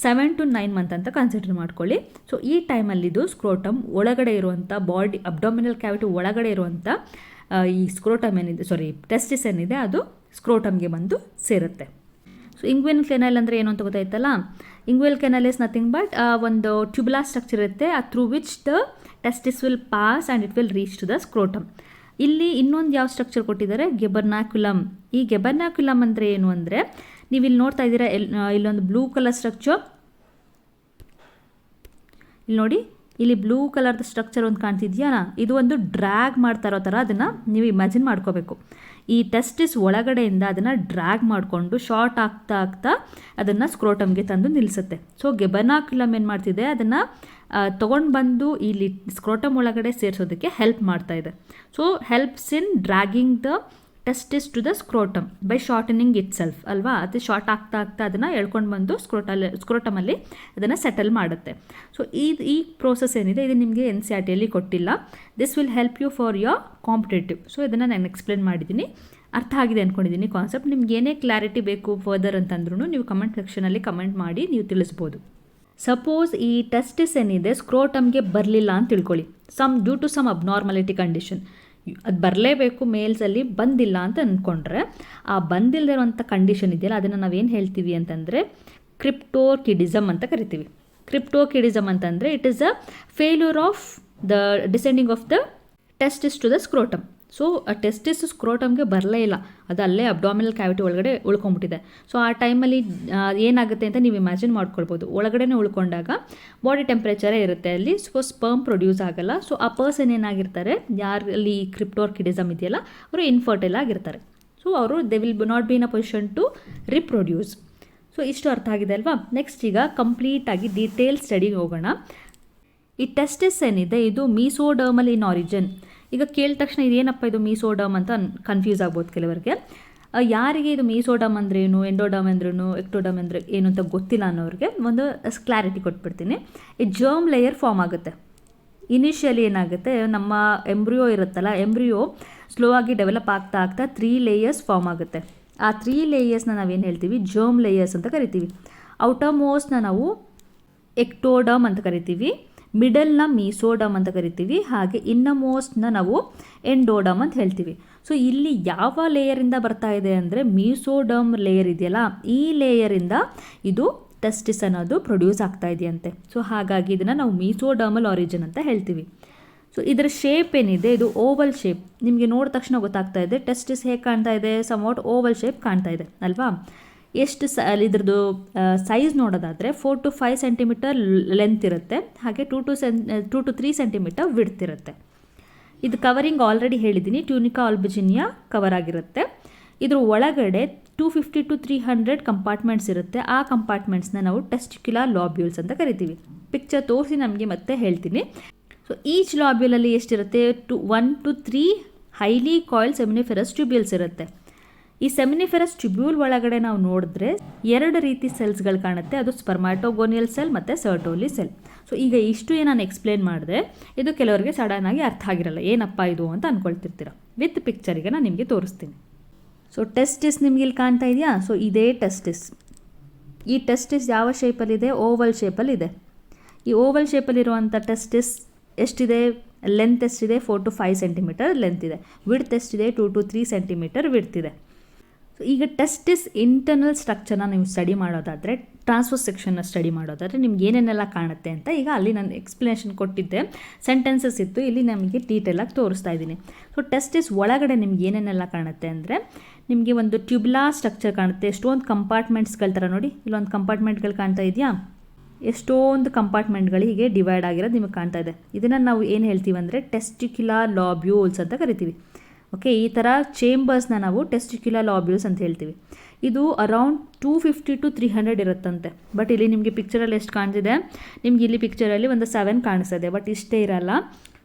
7 to 9 ಮಂತ್ ಅಂತ ಕನ್ಸಿಡರ್ ಮಾಡ್ಕೊಳ್ಳಿ. ಸೊ ಈ ಟೈಮಲ್ಲಿದು ಸ್ಕ್ರೋಟಮ್ ಒಳಗಡೆ ಇರುವಂಥ ಬಾಡಿ ಅಬ್ಡಾಮಿನಲ್ ಕ್ಯಾವಿಟಿ ಒಳಗಡೆ ಇರುವಂಥ ಈ ಸ್ಕ್ರೋಟಮ್ ಏನಿದೆ, ಟೆಸ್ಟಿಸ್ ಏನಿದೆ ಅದು ಸ್ಕ್ರೋಟಮ್ಗೆ ಬಂದು ಸೇರುತ್ತೆ. ಸೊ ಇಂಗ್ವಿನಲ್ ಕೆನಲ್ ಅಂದರೆ ಏನು ಅಂತ ಗೊತ್ತಾಯ್ತಲ್ಲ. Inguinal canal is nothing but ಒಂದು ಟ್ಯೂಬುಲರ್ ಸ್ಟ್ರಕ್ಚರ್ ಇರುತ್ತೆ, through which the testis will pass and it will reach to the scrotum. ಇಲ್ಲಿ ಇನ್ನೊಂದು ಯಾವ ಸ್ಟ್ರಕ್ಚರ್ ಕೊಟ್ಟಿದ್ದಾರೆ? ಗೆಬರ್ನಾಕ್ಯುಲಮ್. ಈ ಗೆಬರ್ನಾಕ್ಯುಲಮ್ ಅಂದರೆ ಏನು ಅಂದರೆ, ನೀವು ಇಲ್ಲಿ ನೋಡ್ತಾ ಇದ್ದೀರಾ, ಇಲ್ಲೊಂದು ಬ್ಲೂ ಕಲರ್ ಸ್ಟ್ರಕ್ಚರ್, ಇಲ್ಲಿ ನೋಡಿ, ಇಲ್ಲಿ ಬ್ಲೂ ಕಲರ್ದ ಸ್ಟ್ರಕ್ಚರ್ ಒಂದು ಕಾಣ್ತಿದ್ಯಾ, ಇದು ಒಂದು ಡ್ರ್ಯಾಗ್ ಮಾಡ್ತಾ ಇರೋ ಥರ ಅದನ್ನು ನೀವು ಇಮ್ಯಾಜಿನ್ ಮಾಡ್ಕೋಬೇಕು. ಈ ಟೆಸ್ಟಿಸ್ ಒಳಗಡೆಯಿಂದ ಅದನ್ನು ಡ್ರ್ಯಾಗ್ ಮಾಡಿಕೊಂಡು ಶಾರ್ಟ್ ಆಗ್ತಾ ಅದನ್ನು ಸ್ಕ್ರೋಟಮ್ಗೆ ತಂದು ನಿಲ್ಲಿಸುತ್ತೆ. ಸೊ ಗೆಬರ್ನಾಕ್ಯುಲಮ್ ಏನು ಮಾಡ್ತಿದೆ, ಅದನ್ನು ತೊಗೊಂಡು ಬಂದು ಇಲ್ಲಿ ಸ್ಕ್ರೋಟಮ್ ಒಳಗಡೆ ಸೇರಿಸೋದಕ್ಕೆ ಹೆಲ್ಪ್ ಮಾಡ್ತಾ ಇದೆ. So helps in dragging the testis to the scrotum by shortening itself ಅಲ್ವಾ. ಅದು ಶಾರ್ಟ್ ಆಗ್ತಾ ಅದನ್ನು ಎಳ್ಕೊಂಡು ಬಂದು ಸ್ಕ್ರೋಟಮಲ್ಲಿ ಅದನ್ನು ಸೆಟಲ್ ಮಾಡುತ್ತೆ. ಸೊ ಈ ಪ್ರೋಸೆಸ್ ಏನಿದೆ ಇದು ನಿಮಗೆ NCERTಯಲ್ಲಿ ಕೊಟ್ಟಿಲ್ಲ. This will help you for your competitive. So ಇದನ್ನು ನಾನು ಎಕ್ಸ್ಪ್ಲೇನ್ ಮಾಡಿದ್ದೀನಿ, ಅರ್ಥ ಆಗಿದೆ ಅಂದ್ಕೊಂಡಿದ್ದೀನಿ ಕಾನ್ಸೆಪ್ಟ್. ನಿಮ್ಗೆ ಏನೇ ಕ್ಲಾರಿಟಿ ಬೇಕು ಫರ್ದರ್ ಅಂತಂದ್ರೂ ನೀವು ಕಮೆಂಟ್ ಸೆಕ್ಷನಲ್ಲಿ ಕಮೆಂಟ್ ಮಾಡಿ ನೀವು ತಿಳಿಸ್ಬೋದು. ಸಪೋಸ್ ಈ ಟೆಸ್ಟಿಸ್ ಏನಿದೆ ಸ್ಕ್ರೋಟಮ್ಗೆ ಬರಲಿಲ್ಲ ಅಂತ ತಿಳ್ಕೊಳ್ಳಿ, due to some abnormality condition, ಅದು ಬರಲೇಬೇಕು ಮೇಲ್ಸಲ್ಲಿ, ಬಂದಿಲ್ಲ ಅಂತ ಅಂದ್ಕೊಂಡ್ರೆ, ಆ ಬಂದಿಲ್ಲದಿರುವಂಥ ಕಂಡೀಷನ್ ಇದೆಯಲ್ಲ ಅದನ್ನು ನಾವೇನು ಹೇಳ್ತೀವಿ ಅಂತಂದರೆ ಕ್ರಿಪ್ಟೋರ್ಕಿಡಿಸಮ್ ಅಂತ ಕರಿತೀವಿ. ಕ್ರಿಪ್ಟೋರ್ಕಿಡಿಸಮ್ ಅಂತಂದರೆ it is a failure of the descending of the testis to the scrotum. So ಆ ಟೆಸ್ಟಿಸ್ ಸ್ಕ್ರೋಟಮ್ಗೆ ಬರಲೇ ಇಲ್ಲ, ಅದು ಅಲ್ಲೇ ಅಬ್ಡಾಮಿನಲ್ ಕ್ಯಾವಿಟಿ ಒಳಗಡೆ ಉಳ್ಕೊಂಬಿಟ್ಟಿದೆ. ಸೊ ಆ ಟೈಮಲ್ಲಿ ಏನಾಗುತ್ತೆ ಅಂತ ನೀವು ಇಮ್ಯಾಜಿನ್ ಮಾಡ್ಕೊಳ್ಬೋದು. ಒಳಗಡೆ ಉಳ್ಕೊಂಡಾಗ ಬಾಡಿ ಟೆಂಪ್ರೇಚರೇ ಇರುತ್ತೆ ಅಲ್ಲಿ, ಸೊ ಸ್ಪರ್ಮ್ ಪ್ರೊಡ್ಯೂಸ್ ಆಗಲ್ಲ. ಸೊ ಆ ಪರ್ಸನ್ ಏನಾಗಿರ್ತಾರೆ, ಯಾರಲ್ಲಿ ಕ್ರಿಪ್ಟೋರ್ಕಿಡಿಸಮ್ ಇದೆಯಲ್ಲ ಅವರು ಇನ್ಫರ್ಟೈಲ್ ಆಗಿರ್ತಾರೆ. ಸೊ ಅವರು they will not be in a position to reproduce. So ಇಷ್ಟು ಅರ್ಥ ಆಗಿದೆ ಅಲ್ವಾ. ನೆಕ್ಸ್ಟ್ ಈಗ ಕಂಪ್ಲೀಟಾಗಿ ಡೀಟೇಲ್ ಸ್ಟಡಿಗೆ ಹೋಗೋಣ. ಈ ಟೆಸ್ಟಿಸ್ ಏನಿದೆ ಇದು ಮೀಸೋಡರ್ಮಲ್ ಇನ್ ಆರಿಜಿನ್. ಈಗ ಕೇಳಿದ ತಕ್ಷಣ ಇದೇನಪ್ಪ ಇದು ಮೀಸೋಡರ್ಮ್ ಅಂತ ಕನ್ಫ್ಯೂಸ್ ಆಗ್ಬೋದು ಕೆಲವರಿಗೆ. ಯಾರಿಗೆ ಇದು ಮೀಸೋಡರ್ಮ್ ಅಂದ್ರೇನು, ಎಂಡೋಡರ್ಮ್ ಅಂದ್ರೇನು, ಎಕ್ಟೋಡರ್ಮ್ ಅಂದರೆ ಏನು ಅಂತ ಗೊತ್ತಿಲ್ಲ ಅನ್ನೋರಿಗೆ ಒಂದು ಕ್ಲಾರಿಟಿ ಕೊಟ್ಬಿಡ್ತೀನಿ. ಈ ಜರ್ಮ್ ಲೇಯರ್ ಫಾರ್ಮ್ ಆಗುತ್ತೆ. ಇನಿಷಿಯಲಿ ಏನಾಗುತ್ತೆ, ನಮ್ಮ ಎಂಬ್ರಿಯೋ ಇರುತ್ತಲ್ಲ, ಎಂಬ್ರಿಯೋ ಸ್ಲೋ ಆಗಿ ಡೆವಲಪ್ ಆಗ್ತಾ 3 ಲೇಯರ್ಸ್ ಫಾರ್ಮ್ ಆಗುತ್ತೆ. ಆ 3 ಲೇಯರ್ಸ್ನ ನಾವೇನು ಹೇಳ್ತೀವಿ, ಜರ್ಮ್ ಲೇಯರ್ಸ್ ಅಂತ ಕರಿತೀವಿ. ಔಟರ್ ಮೋಸ್ಟ್ನ ನಾವು ಎಕ್ಟೋಡರ್ಮ್ ಅಂತ ಕರಿತೀವಿ, ಮಿಡಲ್ನ ಮೀಸೋಡಮ್ ಅಂತ ಕರಿತೀವಿ, ಹಾಗೆ ಇನ್ನಮೋಸ್ಟ್ನ ನಾವು ಎಂಡೋಡಮ್ ಅಂತ ಹೇಳ್ತೀವಿ. ಸೊ ಇಲ್ಲಿ ಯಾವ ಲೇಯರಿಂದ ಬರ್ತಾ ಇದೆ ಅಂದರೆ ಮೀಸೋಡಮ್ ಲೇಯರ್ ಇದೆಯಲ್ಲ, ಈ ಲೇಯರಿಂದ ಇದು ಟೆಸ್ಟಿಸ್ ಅನ್ನೋದು ಪ್ರೊಡ್ಯೂಸ್ ಆಗ್ತಾ ಇದೆಯಂತೆ. ಸೊ ಹಾಗಾಗಿ ಇದನ್ನು ನಾವು ಮೀಸೋಡರ್ಮಲ್ ಆರಿಜಿನ್ ಅಂತ ಹೇಳ್ತೀವಿ. ಸೊ ಇದರ ಶೇಪ್ ಏನಿದೆ ಇದು ಓವಲ್ ಶೇಪ್. ನಿಮಗೆ ನೋಡಿದ ತಕ್ಷಣ ಗೊತ್ತಾಗ್ತಾ ಇದೆ ಟೆಸ್ಟಿಸ್ ಹೇಗೆ ಕಾಣ್ತಾ ಇದೆ, ಸಮವಾಟ್ ಓವಲ್ ಶೇಪ್ ಕಾಣ್ತಾ ಇದೆ ಅಲ್ವಾ. ಎಷ್ಟು ಇದ್ರದ್ದು ಸೈಜ್ ನೋಡೋದಾದರೆ 4 to 5 ಸೆಂಟಿಮೀಟರ್ ಲೆಂತ್ ಇರುತ್ತೆ, ಹಾಗೆ 2 to 3 ಸೆಂಟಿಮೀಟರ್ ವಿಡ್ತ್ ಇರುತ್ತೆ. ಇದು ಕವರಿಂಗ್ ಆಲ್ರೆಡಿ ಹೇಳಿದ್ದೀನಿ, ಟ್ಯೂನಿಕಾ ಆಲ್ಬುಜಿನಿಯಾ ಕವರ್ ಆಗಿರುತ್ತೆ. ಇದ್ರ ಒಳಗಡೆ 250 to 300 ಕಂಪಾರ್ಟ್ಮೆಂಟ್ಸ್ ಇರುತ್ತೆ. ಆ ಕಂಪಾರ್ಟ್ಮೆಂಟ್ಸ್ನ ನಾವು ಟೆಸ್ಟಿಕ್ಯುಲರ್ ಲಾಬ್ಯೂಲ್ಸ್ ಅಂತ ಕರಿತೀವಿ. ಪಿಕ್ಚರ್ ತೋರಿಸಿ ನಮಗೆ ಮತ್ತೆ ಹೇಳ್ತೀನಿ. ಸೊ ಈಚ್ ಲಾಬ್ಯೂಲಲ್ಲಿ ಎಷ್ಟಿರುತ್ತೆ, 1 to 3 ಹೈಲಿ ಕಾಯಿಲ್ ಸೆಮಿನಿಫೆರಸ್ ಟ್ಯೂಬ್ಯೂಲ್ಸ್ ಇರುತ್ತೆ. ಈ ಸೆಮಿನಿಫೆರಸ್ ಟ್ಯೂಬ್ಯೂಲ್ ಒಳಗಡೆ ನಾವು ನೋಡಿದ್ರೆ 2 ರೀತಿ ಸೆಲ್ಸ್ಗಳು ಕಾಣುತ್ತೆ, ಅದು ಸ್ಪರ್ಮ್ಯಾಟೋಗೋನಿಯಲ್ ಸೆಲ್ ಮತ್ತು ಸರ್ಟೋಲಿ ಸೆಲ್. ಸೊ ಈಗ ಇಷ್ಟು ನಾನು ಎಕ್ಸ್ಪ್ಲೇನ್ ಮಾಡಿದೆ, ಇದು ಕೆಲವರಿಗೆ ಸಡನ್ನಾಗಿ ಅರ್ಥ ಆಗಿರಲ್ಲ, ಏನಪ್ಪ ಇದು ಅಂತ ಅಂದ್ಕೊಳ್ತಿರ್ತೀರ. ವಿತ್ ಪಿಕ್ಚರಿಗೆ ನಾನು ನಿಮಗೆ ತೋರಿಸ್ತೀನಿ. ಸೊ ಟೆಸ್ಟಿಸ್ ನಿಮ್ಗೆ ಇಲ್ಲಿ ಕಾಣ್ತಾ ಇದೆಯಾ. ಸೊ ಇದೇ ಟೆಸ್ಟಿಸ್. ಈ ಟೆಸ್ಟಿಸ್ ಯಾವ ಶೇಪಲ್ಲಿದೆ, ಓವಲ್ ಶೇಪಲ್ಲಿದೆ. ಈ ಓವಲ್ ಶೇಪಲ್ಲಿರುವಂಥ ಟೆಸ್ಟಿಸ್ ಎಷ್ಟಿದೆ, ಲೆಂತ್ ಎಷ್ಟಿದೆ 4 to 5 ಸೆಂಟಿಮೀಟರ್ ಲೆಂತ್ ಇದೆ, ವಿಡ್ತ್ ಎಷ್ಟಿದೆ 2 to 3 ಸೆಂಟಿಮೀಟರ್ ವಿಡ್ತ್ ಇದೆ. ಸೊ ಈಗ ಟೆಸ್ಟಿಸ್ ಇಂಟರ್ನಲ್ ಸ್ಟ್ರಕ್ಚರ್ನ ನೀವು ಸ್ಟಡಿ ಮಾಡೋದಾದರೆ, ಟ್ರಾನ್ಸ್ಫರ್ ಸೆಕ್ಷನ್ನ ಸ್ಟಡಿ ಮಾಡೋದಾದರೆ ನಿಮ್ಗೆ ಏನೇನೆಲ್ಲ ಕಾಣುತ್ತೆ ಅಂತ ಈಗ ಅಲ್ಲಿ ನಾನು ಎಕ್ಸ್ಪ್ಲನೇಷನ್ ಕೊಟ್ಟಿದ್ದೆ, ಸೆಂಟೆನ್ಸಸ್ ಇತ್ತು, ಇಲ್ಲಿ ನಮಗೆ ಡೀಟೇಲಾಗಿ ತೋರಿಸ್ತಾ ಇದ್ದೀನಿ. ಸೊ ಟೆಸ್ಟಿಸ್ ಒಳಗಡೆ ನಿಮ್ಗೆ ಏನೇನೆಲ್ಲ ಕಾಣುತ್ತೆ ಅಂದರೆ, ನಿಮಗೆ ಒಂದು ಟ್ಯೂಬ್ಯುಲರ್ ಸ್ಟ್ರಕ್ಚರ್ ಕಾಣುತ್ತೆ, ಎಷ್ಟೊಂದು ಕಂಪಾರ್ಟ್ಮೆಂಟ್ಸ್ಗಳ ಥರ. ನೋಡಿ ಇಲ್ಲೊಂದು ಕಂಪಾರ್ಟ್ಮೆಂಟ್ಗಳು ಕಾಣ್ತಾ ಇದೆಯಾ, ಎಷ್ಟೊಂದು ಕಂಪಾರ್ಟ್ಮೆಂಟ್ಗಳು ಹೀಗೆ ಡಿವೈಡ್ ಆಗಿರೋದು ನಿಮಗೆ ಕಾಣ್ತಾ ಇದೆ. ಇದನ್ನು ನಾವು ಏನು ಹೇಳ್ತೀವಿ ಅಂದರೆ ಟೆಸ್ಟಿಕ್ಯುಲರ್ ಲಾಬ್ಯೂಲ್ಸ್ ಅಂತ ಕರಿತೀವಿ. ಓಕೆ, ಈ ಥರ ಚೇಂಬರ್ಸ್ನ ನಾವು ಟೆಸ್ಟಿಕ್ಯುಲರ್ ಲಾಬ್ಯೂಲ್ಸ್ ಅಂತ ಹೇಳ್ತೀವಿ. ಇದು ಅರೌಂಡ್ 250 to 300 ಇರುತ್ತಂತೆ. ಬಟ್ ಇಲ್ಲಿ ನಿಮಗೆ ಪಿಕ್ಚರಲ್ಲಿ ಎಷ್ಟು ಕಾಣ್ತಿದೆ, ನಿಮ್ಗೆ ಇಲ್ಲಿ ಪಿಕ್ಚರಲ್ಲಿ ಒಂದು 7 ಕಾಣಿಸ್ತದೆ, ಬಟ್ ಇಷ್ಟೇ ಇರಲ್ಲ,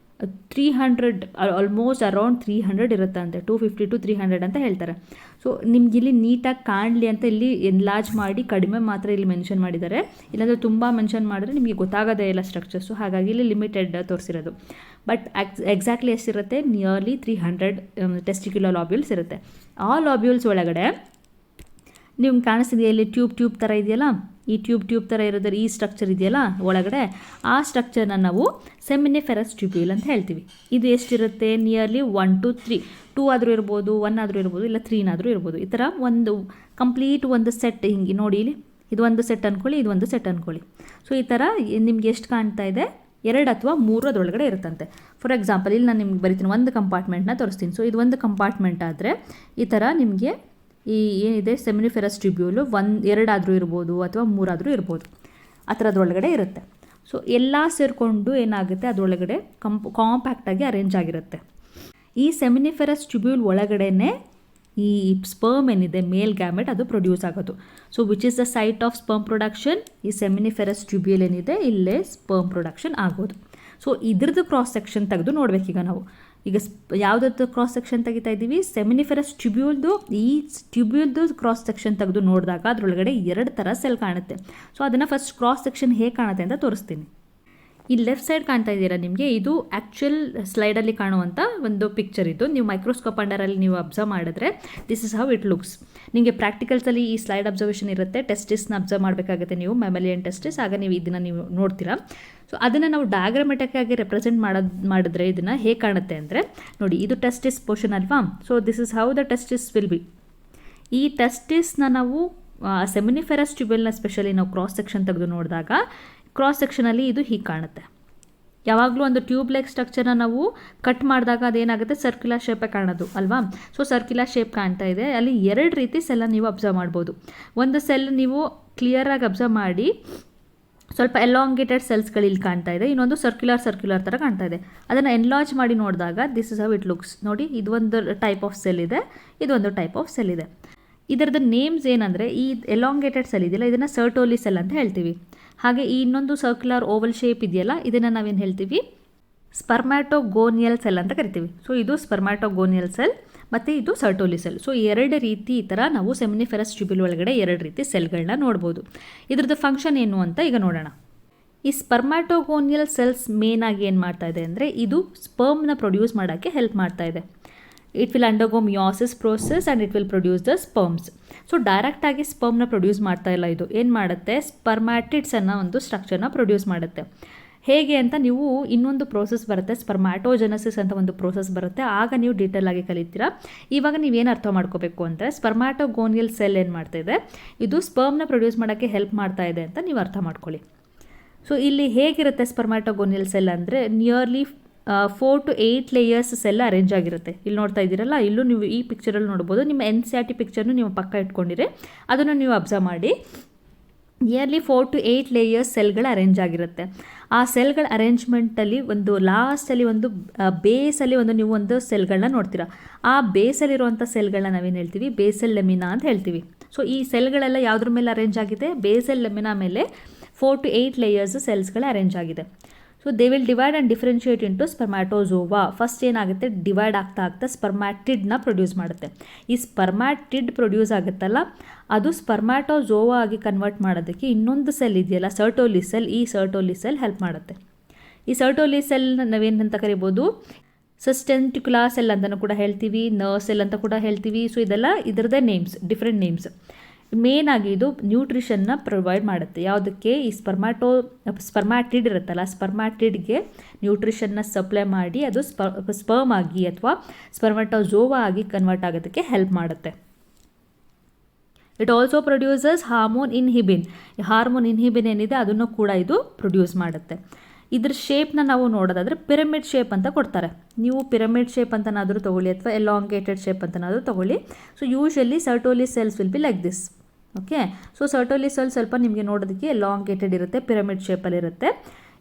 300 ಆಲ್ಮೋಸ್ಟ್ ಅರೌಂಡ್ 300 ಇರುತ್ತಂತೆ. 250 to 300 ಅಂತ ಹೇಳ್ತಾರೆ. ಸೊ ನಿಮ್ಗೆ ಇಲ್ಲಿ ನೀಟಾಗಿ ಕಾಣಲಿ ಅಂತ ಇಲ್ಲಿ ಎನ್ಲಾರ್ಜ್ ಮಾಡಿ ಕಡಿಮೆ ಮಾತ್ರ ಇಲ್ಲಿ ಮೆನ್ಷನ್ ಮಾಡಿದ್ದಾರೆ, ಇಲ್ಲಾಂದರೆ ತುಂಬ ಮೆನ್ಷನ್ ಮಾಡಿದ್ರೆ ನಿಮಗೆ ಗೊತ್ತಾಗೋದೇ ಇಲ್ಲ ಸ್ಟ್ರಕ್ಚರ್ಸು, ಹಾಗಾಗಿ ಇಲ್ಲಿ ಲಿಮಿಟೆಡ್ ತೋರಿಸಿರೋದು. ಬಟ್ ಎಕ್ಸಾಕ್ಟ್ಲಿ ಎಷ್ಟಿರುತ್ತೆ, ನಿಯರ್ಲಿ 300 ಟೆಸ್ಟಿಕ್ಯುಲರ್ ಲಾಬ್ಯೂಲ್ಸ್ ಇರುತ್ತೆ. ಆ ಲಾಬ್ಯೂಲ್ಸ್ ಒಳಗಡೆ ನಿಮ್ಗೆ ಕಾಣಿಸ್ತಿದೆಯಾ, ಇಲ್ಲಿ ಟ್ಯೂಬ್ ಥರ ಇದೆಯಲ್ಲ, ಈ ಟ್ಯೂಬ್ ಥರ ಇರೋದ್ರ ಈ ಸ್ಟ್ರಕ್ಚರ್ ಇದೆಯಲ್ಲ ಒಳಗಡೆ, ಆ ಸ್ಟ್ರಕ್ಚರ್ನ ನಾವು ಸೆಮಿನಿಫೆರಸ್ ಟ್ಯೂಬ್ಯೂಲ್ ಅಂತ ಹೇಳ್ತೀವಿ. ಇದು ಎಷ್ಟಿರುತ್ತೆ, ನಿಯರ್ಲಿ 1 to 3, 2 ಆದರೂ ಇರ್ಬೋದು, 1 ಆದರೂ ಇರ್ಬೋದು, ಇಲ್ಲ 3 ಆದರೂ ಇರ್ಬೋದು. ಈ ಥರ ಒಂದು ಕಂಪ್ಲೀಟ್ ಒಂದು ಸೆಟ್ ಹಿಂಗೆ ನೋಡಿ, ಇಲ್ಲಿ ಇದು ಒಂದು ಸೆಟ್ ಅಂದ್ಕೊಳ್ಳಿ, ಇದು ಒಂದು ಸೆಟ್ ಅಂದ್ಕೊಳ್ಳಿ. ಸೊ ಈ ಥರ ನಿಮ್ಗೆ ಎಷ್ಟು ಕಾಣ್ತಾ ಇದೆ, 2 ಅಥವಾ 3 ಅದರೊಳಗಡೆ ಇರುತ್ತಂತೆ. ಫಾರ್ ಎಕ್ಸಾಂಪಲ್ ಇಲ್ಲಿ ನಾನು ನಿಮ್ಗೆ ಬರಿತೀನಿ, ಒಂದು ಕಂಪಾರ್ಟ್ಮೆಂಟ್ನ ತೋರಿಸ್ತೀನಿ. ಸೊ ಇದು ಒಂದು ಕಂಪಾರ್ಟ್ಮೆಂಟ್ ಆದರೆ ಈ ಥರ ನಿಮಗೆ ಈ ಏನಿದೆ ಸೆಮಿನಿಫೆರಸ್ ಟ್ಯೂಬ್ಯೂಲು 2 ಆದರೂ ಇರ್ಬೋದು ಅಥವಾ 3 ಆದರೂ ಇರ್ಬೋದು, ಆ ಥರದ್ರೊಳಗಡೆ ಇರುತ್ತೆ. ಸೊ ಎಲ್ಲ ಸೇರಿಕೊಂಡು ಏನಾಗುತ್ತೆ, ಅದರೊಳಗಡೆ ಕಾಂಪ್ಯಾಕ್ಟಾಗಿ ಅರೇಂಜ್ ಆಗಿರುತ್ತೆ. ಈ ಸೆಮಿನಿಫೆರಸ್ ಟ್ಯೂಬ್ಯೂಲ್ ಒಳಗಡೆನೇ ಈ ಸ್ಪರ್ಮ್ ಏನಿದೆ, ಮೇಲ್ ಗ್ಯಾಮೆಟ್, ಅದು ಪ್ರೊಡ್ಯೂಸ್ ಆಗೋದು. So which is the site of sperm production, ಈ ಸೆಮಿನಿಫೆರಸ್ ಟ್ಯೂಬ್ಯೂಲ್ ಏನಿದೆ ಇಲ್ಲೇ ಸ್ಪರ್ಮ್ ಪ್ರೊಡಕ್ಷನ್ ಆಗೋದು. ಸೊ ಇದ್ರದ್ದು ಕ್ರಾಸ್ ಸೆಕ್ಷನ್ ತೆಗೆದು ನೋಡಬೇಕೀಗ ನಾವು. ಈಗ ಯಾವುದದ್ದು ಕ್ರಾಸ್ ಸೆಕ್ಷನ್ ತೆಗಿತಾ ಇದ್ದೀವಿ, ಸೆಮಿನಿಫೆರಸ್ ಟ್ಯೂಬ್ಯೂಲ್ದು. ಈ ಟ್ಯೂಬ್ಯೂಲ್ದು ಕ್ರಾಸ್ ಸೆಕ್ಷನ್ ತೆಗೆದು ನೋಡಿದಾಗ ಅದರೊಳಗಡೆ 2 ಥರ ಸೆಲ್ ಕಾಣುತ್ತೆ. ಸೊ ಅದನ್ನು ಫಸ್ಟ್ ಕ್ರಾಸ್ ಸೆಕ್ಷನ್ ಹೇಗೆ ಕಾಣುತ್ತೆ ಅಂತ ತೋರಿಸ್ತೀನಿ. ಈ ಲೆಫ್ಟ್ ಸೈಡ್ ಕಾಣ್ತಾ ಇದ್ದೀರಾ ನಿಮಗೆ, ಇದು ಆ್ಯಕ್ಚುಯಲ್ ಸ್ಲೈಡಲ್ಲಿ ಕಾಣುವಂಥ ಒಂದು ಪಿಕ್ಚರ್. ಇದು ನೀವು ಮೈಕ್ರೋಸ್ಕೋಪ್ ಅಂಡರಲ್ಲಿ ನೀವು ಅಬ್ಸರ್ವ್ ಮಾಡಿದ್ರೆ this is how it looks. ನಿಮಗೆ ಪ್ರಾಕ್ಟಿಕಲ್ಸಲ್ಲಿ ಈ ಸ್ಲೈಡ್ ಅಬ್ಸರ್ವೇಷನ್ ಇರುತ್ತೆ, ಟೆಸ್ಟಿಸ್ನ ಅಬ್ಸರ್ವ್ ಮಾಡಬೇಕಾಗುತ್ತೆ ನೀವು, ಮ್ಯಾಮಲಿಯನ್ ಟೆಸ್ಟಿಸ್, ಆಗ ನೀವು ಇದನ್ನು ನೀವು ನೋಡ್ತೀರಾ. ಸೊ ಅದನ್ನು ನಾವು ಡಯಾಗ್ರಾಮೆಟಿಕ್ ಆಗಿ ರೆಪ್ರೆಸೆಂಟ್ ಮಾಡಿದ್ರೆ ಇದನ್ನು ಹೇಗೆ ಕಾಣುತ್ತೆ ಅಂದರೆ, ನೋಡಿ ಇದು ಟೆಸ್ಟಿಸ್ ಪೋರ್ಷನ್ ಅಲ್ವಾ. So this is how the testis will be. ಈ ಟೆಸ್ಟಿಸ್ನ ನಾವು ಸೆಮಿನಿಫೆರಸ್ ಟ್ಯೂಬ್ಯೂಲ್ನ ಸ್ಪೆಷಲಿ ನಾವು ಕ್ರಾಸ್ ಸೆಕ್ಷನ್ ತೆಗೆದು ನೋಡಿದಾಗ ಕ್ರಾಸ್ ಸೆಕ್ಷನಲ್ಲಿ ಇದು ಹೀಗೆ ಕಾಣುತ್ತೆ. ಯಾವಾಗಲೂ ಒಂದು ಟ್ಯೂಬ್ ಲೈಕ್ ಸ್ಟ್ರಕ್ಚರ್ನ ನಾವು ಕಟ್ ಮಾಡಿದಾಗ ಅದೇನಾಗುತ್ತೆ, ಸರ್ಕ್ಯುಲರ್ ಶೇಪೇ ಕಾಣೋದು ಅಲ್ವಾ. ಸೊ ಸರ್ಕ್ಯುಲರ್ ಶೇಪ್ ಕಾಣ್ತಾ ಇದೆ, ಅಲ್ಲಿ 2 ರೀತಿ ಸೆಲ್ಲ ನೀವು ಅಬ್ಸರ್ವ್ ಮಾಡ್ಬೋದು. ಒಂದು ಸೆಲ್ ನೀವು ಕ್ಲಿಯರಾಗಿ ಅಬ್ಸರ್ವ್ ಮಾಡಿ, ಸ್ವಲ್ಪ ಎಲಾಂಗೇಟೆಡ್ ಸೆಲ್ಸ್ಗಳು ಇಲ್ಲಿ ಕಾಣ್ತಾ ಇದೆ, ಇನ್ನೊಂದು ಸರ್ಕ್ಯುಲರ್ ಥರ ಕಾಣ್ತಾ ಇದೆ. ಅದನ್ನು ಎನ್ಲಾರ್ಜ್ ಮಾಡಿ ನೋಡಿದಾಗ this is how it looks. ನೋಡಿ ಇದೊಂದು ಟೈಪ್ ಆಫ್ ಸೆಲ್ ಇದೆ, ಇದೊಂದು ಟೈಪ್ ಆಫ್ ಸೆಲ್ ಇದೆ. ಇದರದ್ದು ನೇಮ್ಸ್ ಏನಂದರೆ, ಈ ಎಲಾಂಗೇಟೆಡ್ ಸೆಲ್ ಇದೆಯಲ್ಲ ಇದನ್ನು ಸರ್ಟೋಲಿ ಸೆಲ್ ಅಂತ ಹೇಳ್ತೀವಿ. ಹಾಗೆ ಈ ಇನ್ನೊಂದು ಸರ್ಕ್ಯುಲರ್ ಓವಲ್ ಶೇಪ್ ಇದೆಯಲ್ಲ ಇದನ್ನು ನಾವೇನು ಹೇಳ್ತೀವಿ, ಸ್ಪರ್ಮ್ಯಾಟೋಗೋನಿಯಲ್ ಸೆಲ್ ಅಂತ ಕರಿತೀವಿ. ಸೊ ಇದು ಸ್ಪರ್ಮ್ಯಾಟೋಗೋನಿಯಲ್ ಸೆಲ್ ಮತ್ತು ಇದು ಸರ್ಟೋಲಿ ಸೆಲ್. ಸೊ 2 ರೀತಿ ಈ ಥರ ನಾವು ಸೆಮಿನಿಫೆರಸ್ ಟ್ಯೂಬ್ಯೂಲ್ ಒಳಗಡೆ 2 ರೀತಿ ಸೆಲ್ಗಳನ್ನ ನೋಡ್ಬೋದು. ಇದ್ರದ್ದು ಫಂಕ್ಷನ್ ಏನು ಅಂತ ಈಗ ನೋಡೋಣ. ಈ ಸ್ಪರ್ಮ್ಯಾಟೋಗೋನಿಯಲ್ ಸೆಲ್ಸ್ ಮೇನ್ ಆಗಿ ಏನು ಮಾಡ್ತಾ ಇದೆ ಅಂದರೆ, ಇದು ಸ್ಪರ್ಮ್ನ ಪ್ರೊಡ್ಯೂಸ್ ಮಾಡೋಕ್ಕೆ ಹೆಲ್ಪ್ ಮಾಡ್ತಾ ಇದೆ. It will undergo meiosis process and it will produce the sperms. So ಡೈರೆಕ್ಟಾಗಿ ಸ್ಪರ್ಮ್ನ ಪ್ರೊಡ್ಯೂಸ್ ಮಾಡ್ತಾ ಇಲ್ಲ, ಇದು ಏನು ಮಾಡುತ್ತೆ, ಸ್ಪರ್ಮ್ಯಾಟಿಡ್ಸ್ ಅನ್ನೋ ಒಂದು ಸ್ಟ್ರಕ್ಚರ್ನ ಪ್ರೊಡ್ಯೂಸ್ ಮಾಡುತ್ತೆ. ಹೇಗೆ ಅಂತ ನೀವು ಇನ್ನೊಂದು ಪ್ರೋಸೆಸ್ ಬರುತ್ತೆ, ಸ್ಪರ್ಮ್ಯಾಟೋಜೆನಸಿಸ್ ಅಂತ ಒಂದು ಪ್ರೋಸೆಸ್ ಬರುತ್ತೆ, ಆಗ ನೀವು ಡೀಟೇಲ್ ಆಗಿ ಕಲಿತೀರಾ. ಇವಾಗ ನೀವೇನು ಅರ್ಥ ಮಾಡ್ಕೋಬೇಕು ಅಂದರೆ, ಸ್ಪರ್ಮ್ಯಾಟೋಗೋನಿಯಲ್ ಸೆಲ್ ಏನು ಮಾಡ್ತಾ ಇದೆ, ಇದು ಸ್ಪರ್ಮ್ನ ಪ್ರೊಡ್ಯೂಸ್ ಮಾಡೋಕ್ಕೆ ಹೆಲ್ಪ್ ಮಾಡ್ತಾ ಇದೆ ಅಂತ ನೀವು ಅರ್ಥ ಮಾಡ್ಕೊಳ್ಳಿ. ಸೊ ಇಲ್ಲಿ ಹೇಗಿರುತ್ತೆ ಸ್ಪರ್ಮ್ಯಾಟೋಗೋನಿಯಲ್ ಸೆಲ್ ಅಂದರೆ, nearly 4 to 8 layers cell arrange ಆಗಿರುತ್ತೆ. ಇಲ್ಲಿ ನೋಡ್ತಾ ಇದ್ದೀರಲ್ಲ, ಇಲ್ಲೂ ನೀವು ಈ ಪಿಕ್ಚರಲ್ಲಿ ನೋಡ್ಬೋದು. ನಿಮ್ಮ NCERT ಪಿಕ್ಚರ್ನು ನೀವು ಪಕ್ಕ ಇಟ್ಕೊಂಡಿರಿ, ಅದನ್ನು ನೀವು ಅಬ್ಸರ್ವ್ ಮಾಡಿ. ನಿಯರ್ಲಿ 4 to 8 ಲೇಯರ್ಸ್ ಸೆಲ್ಗಳು ಅರೇಂಜ್ ಆಗಿರುತ್ತೆ. ಆ ಸೆಲ್ಗಳ ಅರೇಂಜ್ಮೆಂಟಲ್ಲಿ ಒಂದು ಲಾಸ್ಟಲ್ಲಿ ಒಂದು ಬೇಸಲ್ಲಿ ನೀವು ಒಂದು ಸೆಲ್ಗಳನ್ನ ನೋಡ್ತೀರಾ. ಆ ಬೇಸಲ್ಲಿರುವಂಥ ಸೆಲ್ಗಳನ್ನ ನಾವೇನು ಹೇಳ್ತೀವಿ, ಬೇಸಲ್ ಲೆಮಿನಾ ಅಂತ ಹೇಳ್ತೀವಿ. ಸೊ ಈ ಸೆಲ್ಗಳೆಲ್ಲ ಯಾವುದ್ರ ಮೇಲೆ ಅರೇಂಜ್ ಆಗಿದೆ, ಬೇಸಲ್ ಲೆಮಿನಾ ಮೇಲೆ 4 to 8 ಲೇಯರ್ಸ್ ಸೆಲ್ಸ್ಗಳು ಅರೇಂಜ್ ಆಗಿದೆ. So they will divide and differentiate into spermatozoa. First ಏನಾಗುತ್ತೆ, ಡಿವೈಡ್ ಆಗ್ತಾ ಸ್ಪರ್ಮ್ಯಾಟಿಡ್ನ ಪ್ರೊಡ್ಯೂಸ್ ಮಾಡುತ್ತೆ. ಈ ಸ್ಪರ್ಮ್ಯಾಟಿಡ್ ಪ್ರೊಡ್ಯೂಸ್ ಆಗುತ್ತಲ್ಲ, ಅದು ಸ್ಪರ್ಮ್ಯಾಟೋಜೋವಾ ಆಗಿ ಕನ್ವರ್ಟ್ ಮಾಡೋದಕ್ಕೆ ಇನ್ನೊಂದು ಸೆಲ್ ಇದೆಯಲ್ಲ, ಸರ್ಟೋಲಿ ಸೆಲ್, ಈ ಸರ್ಟೋಲಿ ಸೆಲ್ ಹೆಲ್ಪ್ ಮಾಡುತ್ತೆ. ಈ ಸರ್ಟೋಲಿ ಸೆಲ್ನ ನಾವೇನಂತ ಕರಿಬೋದು, ಸಸ್ಟೆಂಟಿಕ್ಯುಲರ್ ಸೆಲ್ ಅಂತಲೂ ಕೂಡ ಹೇಳ್ತೀವಿ, ನರ್ವ್ ಸೆಲ್ ಅಂತ ಕೂಡ ಹೇಳ್ತೀವಿ. ಸೊ ಇದೆಲ್ಲ ಇದರದ್ದೇ ನೇಮ್ಸ್, ಡಿಫ್ರೆಂಟ್ ನೇಮ್ಸ್. ಮೇನ್ ಆಗಿ ಇದು ನ್ಯೂಟ್ರಿಷನ್ನ ಪ್ರೊವೈಡ್ ಮಾಡುತ್ತೆ. ಯಾವುದಕ್ಕೆ? ಈ ಸ್ಪರ್ಮ್ಯಾಟಿಡ್ ಇರುತ್ತಲ್ಲ, ಸ್ಪರ್ಮ್ಯಾಟಿಡ್ಗೆ ನ್ಯೂಟ್ರಿಷನ್ನ ಸಪ್ಲೈ ಮಾಡಿ ಅದು ಸ್ಪರ್ಮ್ ಆಗಿ ಅಥವಾ ಸ್ಪರ್ಮಟೋಜೋವಾ ಆಗಿ ಕನ್ವರ್ಟ್ ಆಗೋದಕ್ಕೆ ಹೆಲ್ಪ್ ಮಾಡುತ್ತೆ. ಇಟ್ ಆಲ್ಸೋ ಪ್ರೊಡ್ಯೂಸಸ್ ಹಾರ್ಮೋನ್ ಇನ್ಹಿಬಿನ್ ಏನಿದೆ ಅದನ್ನು ಕೂಡ ಇದು ಪ್ರೊಡ್ಯೂಸ್ ಮಾಡುತ್ತೆ. ಇದ್ರ ಶೇಪ್ನ ನಾವು ನೋಡೋದಾದರೆ ಪಿರಮಿಡ್ ಶೇಪ್ ಅಂತ ಕೊಡ್ತಾರೆ. ನೀವು ಪಿರಮಿಡ್ ಶೇಪ್ ಅಂತನಾದರೂ ತೊಗೊಳ್ಳಿ ಅಥವಾ ಎಲಾಂಗೇಟೆಡ್ ಶೇಪ್ ಅಂತನಾದರೂ ತೊಗೊಳ್ಳಿ. So usually Sertoli cells will be like this. Okay, so Sertoli cell ಸ್ವಲ್ಪ ನಿಮಗೆ ನೋಡೋದಕ್ಕೆ ಎಲಾಂಗೇಟೆಡ್ ಇರುತ್ತೆ, ಪಿರಮಿಡ್ ಶೇಪಲ್ಲಿ ಇರುತ್ತೆ.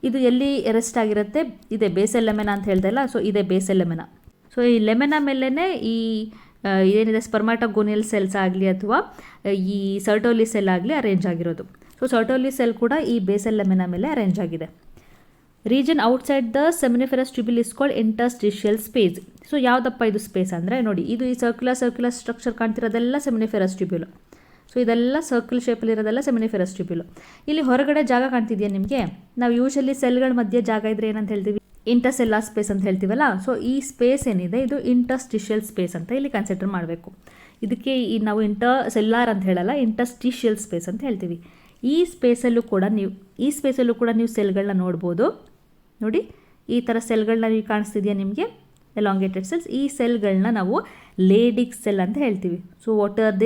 ಇದು ಎಲ್ಲಿ ರೆಸ್ಟ್ ಆಗಿರುತ್ತೆ? ಇದೆ ಬೇಸಲ್ ಲೆಮೆನಾ ಅಂತ ಹೇಳ್ತಾ ಇಲ್ಲ, ಸೊ ಇದೆ ಬೇಸಲ್ ಲೆಮೆನಾ. ಸೊ ಈ ಲೆಮೆನಾ ಮೇಲೇ ಈ ಏನಿದೆ ಸ್ಪರ್ಮಾಟೋಗೋನಿಯಲ್ ಸೆಲ್ಸ್ ಆಗಲಿ ಅಥವಾ ಈ ಸರ್ಟೋಲಿ ಸೆಲ್ ಆಗಲಿ ಅರೇಂಜ್ ಆಗಿರೋದು. ಸೊ ಸರ್ಟೋಲಿ ಸೆಲ್ ಕೂಡ ಈ ಬೇಸಲ್ ಲೆಮೆನಾ ಮೇಲೆ ಅರೇಂಜ್ ಆಗಿದೆ. Region outside the seminiferous tubule is called interstitial space. So ಯಾವುದಪ್ಪ ಇದು ಸ್ಪೇಸ್ ಅಂದರೆ ನೋಡಿ, ಇದು ಈ ಸರ್ಕ್ಯುಲರ್ ಸ್ಟ್ರಕ್ಚರ್ ಕಾಣ್ತಿರೋದೆಲ್ಲ ಸೆಮಿನಿಫೆರಸ್ ಟ್ಯೂಬ್ಯೂಲ್. ಸೊ ಇದೆಲ್ಲ ಸರ್ಕಲ್ ಶೇಪಲ್ಲಿ ಇರೋದೆಲ್ಲ ಸೆಮಿನಿಫೆರಸ್ ಟ್ಯೂಬ್ಯೂಲ್. ಇಲ್ಲಿ ಹೊರಗಡೆ ಜಾಗ ಕಾಣ್ತಿದೆಯಾ ನಿಮಗೆ? ನಾವು ಯೂಶಲಿ ಸೆಲ್ಗಳ ಮಧ್ಯೆ ಜಾಗ ಇದ್ರೆ ಏನಂತ ಹೇಳ್ತೀವಿ? ಇಂಟರ್ಸೆಲ್ಲಾರ್ ಸ್ಪೇಸ್ ಅಂತ ಹೇಳ್ತೀವಲ್ಲ. ಸೊ ಈ ಸ್ಪೇಸ್ ಏನಿದೆ ಇದು ಇಂಟರ್ಸ್ಟಿಷಿಯಲ್ ಸ್ಪೇಸ್ ಅಂತ ಇಲ್ಲಿ ಕನ್ಸಿಡರ್ ಮಾಡಬೇಕು. ಇದಕ್ಕೆ ನಾವು ಇಂಟರ್ಸೆಲ್ಲಾರ್ ಅಂತ ಹೇಳಲ್ಲ, ಇಂಟರ್ಸ್ಟಿಷಿಯಲ್ ಸ್ಪೇಸ್ ಅಂತ ಹೇಳ್ತೀವಿ. ಈ ಸ್ಪೇಸಲ್ಲೂ ಕೂಡ ನೀವು ಸೆಲ್ಗಳನ್ನ ನೋಡ್ಬೋದು. ನೋಡಿ, ಈ ಥರ ಸೆಲ್ಗಳನ್ನ ನೀವು ಕಾಣಿಸ್ತಿದೆಯಾ ನಿಮಗೆ? Elongated cells. ಈ ಸೆಲ್ಗಳನ್ನ ನಾವು ಲೇಡಿಕ್ ಸೆಲ್ ಅಂತ ಹೇಳ್ತೀವಿ. So what are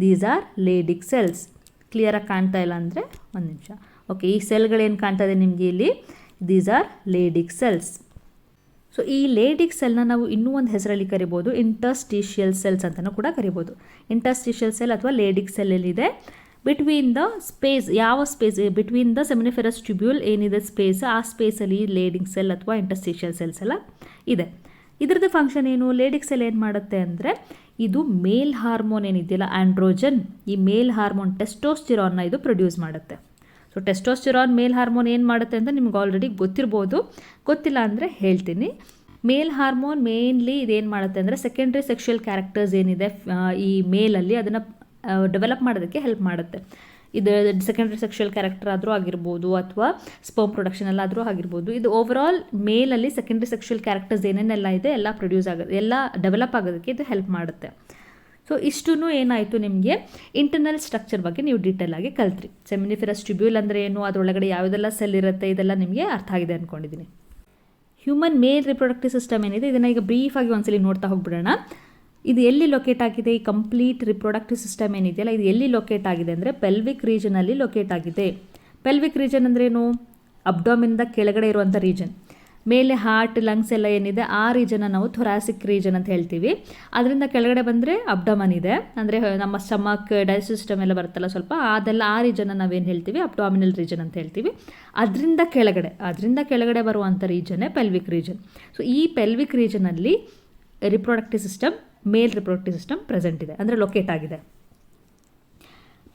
these are Leydig cells. ಕ್ಲಿಯರಾಗಿ ಕಾಣ್ತಾ ಇಲ್ಲ ಅಂದರೆ ಒಂದು ನಿಮಿಷ. ಓಕೆ, ಈ ಸೆಲ್ಗಳೇನು ಕಾಣ್ತಾ ಇದೆ ನಿಮಗೆ ಇಲ್ಲಿ? These are Leydig cells. So ಈ ಲೇಡಿಕ್ ಸೆಲ್ನ ನಾವು ಇನ್ನೂ ಒಂದು ಹೆಸರಲ್ಲಿ ಕರಿಬೋದು, ಇಂಟರ್ಸ್ಟಿಷಿಯಲ್ ಸೆಲ್ಸ್ ಅಂತಲೂ ಕೂಡ ಕರಿಬೋದು. ಇಂಟರ್ಸ್ಟಿಷಿಯಲ್ ಸೆಲ್ ಅಥವಾ ಲೇಡಿಕ್ ಸೆಲ್ ಎಲ್ಲಿದೆ? Between the space. ಯಾವ space? Between the seminiferous tubule ಏನಿದೆ ಸ್ಪೇಸ್, ಆ ಸ್ಪೇಸಲ್ಲಿ ಲೇಡಿಕ್ ಸೆಲ್ ಅಥವಾ ಇಂಟರ್ಸ್ಟಿಷಿಯಲ್ ಸೆಲ್ಸ್ ಎಲ್ಲ ಇದೆ. ಇದ್ರದ್ದು ಫಂಕ್ಷನ್ ಏನು? ಲೇಡಿಕ್ ಸೆಲ್ ಏನು ಮಾಡುತ್ತೆ ಅಂದರೆ, ಇದು ಮೇಲ್ ಹಾರ್ಮೋನ್ ಏನಿದೆಯಲ್ಲ ಆಂಡ್ರೋಜನ್, ಈ ಮೇಲ್ ಹಾರ್ಮೋನ್ ಟೆಸ್ಟೋಸ್ಟಿರಾನ್ನ ಇದು ಪ್ರೊಡ್ಯೂಸ್ ಮಾಡುತ್ತೆ. ಸೊ ಟೆಸ್ಟೋಸ್ಟಿರಾನ್ ಮೇಲ್ ಹಾರ್ಮೋನ್ ಏನು ಮಾಡುತ್ತೆ ಅಂತ ನಿಮ್ಗೆ ಆಲ್ರೆಡಿ ಗೊತ್ತಿರ್ಬೋದು, ಗೊತ್ತಿಲ್ಲ ಅಂದರೆ ಹೇಳ್ತೀನಿ. ಮೇಲ್ ಹಾರ್ಮೋನ್ ಮೇನ್ಲಿ ಇದೇನು ಮಾಡುತ್ತೆ ಅಂದರೆ ಸೆಕೆಂಡ್ರಿ ಸೆಕ್ಷುವಲ್ ಕ್ಯಾರೆಕ್ಟರ್ಸ್ ಏನಿದೆ ಈ ಮೇಲಲ್ಲಿ ಅದನ್ನು ಡೆವಲಪ್ ಮಾಡೋದಕ್ಕೆ ಹೆಲ್ಪ್ ಮಾಡುತ್ತೆ. ಇದು ಸೆಕೆಂಡ್ರಿ ಸೆಕ್ಷುವಲ್ ಕ್ಯಾರೆಕ್ಟರ್ ಆದರೂ ಆಗಿರ್ಬೋದು ಅಥವಾ ಸ್ಪರ್ಮ್ ಪ್ರೊಡಕ್ಷನಲ್ಲಾದರೂ ಆಗಿರ್ಬೋದು. ಇದು ಓವರಾಲ್ ಮೇಲಲ್ಲಿ ಸೆಕೆಂಡ್ರಿ ಸೆಕ್ಷುವಲ್ ಕ್ಯಾರೆಕ್ಟರ್ಸ್ ಏನೇನೆಲ್ಲ ಇದೆ ಎಲ್ಲ ಪ್ರೊಡ್ಯೂಸ್ ಆಗೋದು, ಎಲ್ಲ ಡೆವಲಪ್ ಆಗೋದಕ್ಕೆ ಇದು ಹೆಲ್ಪ್ ಮಾಡುತ್ತೆ. ಸೊ ಇಷ್ಟೂ ಏನಾಯಿತು, ನಿಮಗೆ ಇಂಟರ್ನಲ್ ಸ್ಟ್ರಕ್ಚರ್ ಬಗ್ಗೆ ನೀವು ಡೀಟೇಲ್ ಆಗಿ ಕಲ್ತ್ರಿ. ಸೆಮಿನಿಫೆರಸ್ ಟ್ಯೂಬ್ಯೂಲ್ ಅಂದರೆ ಏನು, ಅದರೊಳಗಡೆ ಯಾವುದೆಲ್ಲ ಸೆಲ್ ಇರುತ್ತೆ, ಇದೆಲ್ಲ ನಿಮಗೆ ಅರ್ಥ ಆಗಿದೆ ಅಂದ್ಕೊಂಡಿದ್ದೀನಿ. ಹ್ಯೂಮನ್ ಮೇಲ್ ರಿಪ್ರೊಡಕ್ಟಿವ್ ಸಿಸ್ಟಮ್ ಏನಿದೆ ಇದನ್ನು ಈಗ ಬ್ರೀಫಾಗಿ ಒಂದ್ಸಲಿ ನೋಡ್ತಾ ಹೋಗ್ಬಿಡೋಣ. ಇದು ಎಲ್ಲಿ ಲೊಕೇಟ್ ಆಗಿದೆ? ಈ ಕಂಪ್ಲೀಟ್ ರಿಪ್ರೊಡಕ್ಟಿವ್ ಸಿಸ್ಟಮ್ ಏನಿದೆಯಲ್ಲ ಇದು ಎಲ್ಲಿ ಲೊಕೇಟ್ ಆಗಿದೆ ಅಂದರೆ ಪೆಲ್ವಿಕ್ ರೀಜನಲ್ಲಿ ಲೊಕೇಟ್ ಆಗಿದೆ. ಪೆಲ್ವಿಕ್ ರೀಜನ್ ಅಂದ್ರೇನು? ಅಬ್ಡೋಮಿನಿಂದ ಕೆಳಗಡೆ ಇರುವಂಥ ರೀಜನ್. ಮೇಲೆ ಹಾರ್ಟ್, ಲಂಗ್ಸ್ ಎಲ್ಲ ಏನಿದೆ ಆ ರೀಜನ್ನ ನಾವು ಥೊರಾಸಿಕ್ ರೀಜನ್ ಅಂತ ಹೇಳ್ತೀವಿ. ಅದರಿಂದ ಕೆಳಗಡೆ ಬಂದರೆ ಅಬ್ಡಮನ್ ಇದೆ, ಅಂದರೆ ನಮ್ಮ ಸ್ಟಮಕ್, ಡೈಜೆಸ್ಟಿವ್ ಸಿಸ್ಟಮ್ ಎಲ್ಲ ಬರುತ್ತಲ್ಲ ಸ್ವಲ್ಪ, ಅದೆಲ್ಲ ಆ ರೀಜನ್ನ ನಾವೇನು ಹೇಳ್ತೀವಿ? ಅಬ್ಡಾಮಿನಲ್ ರೀಜನ್ ಅಂತ ಹೇಳ್ತೀವಿ. ಅದರಿಂದ ಕೆಳಗಡೆ ಬರುವಂಥ ರೀಜನ್ನೇ ಪೆಲ್ವಿಕ್ ರೀಜನ್. ಸೊ ಈ ಪೆಲ್ವಿಕ್ ರೀಜನಲ್ಲಿ ಮೇಲ್ ರಿಪ್ರೊಡಕ್ಟಿವ್ ಸಿಸ್ಟಮ್ ಪ್ರೆಸೆಂಟ್ ಇದೆ, ಅಂದರೆ ಲೊಕೇಟ್ ಆಗಿದೆ.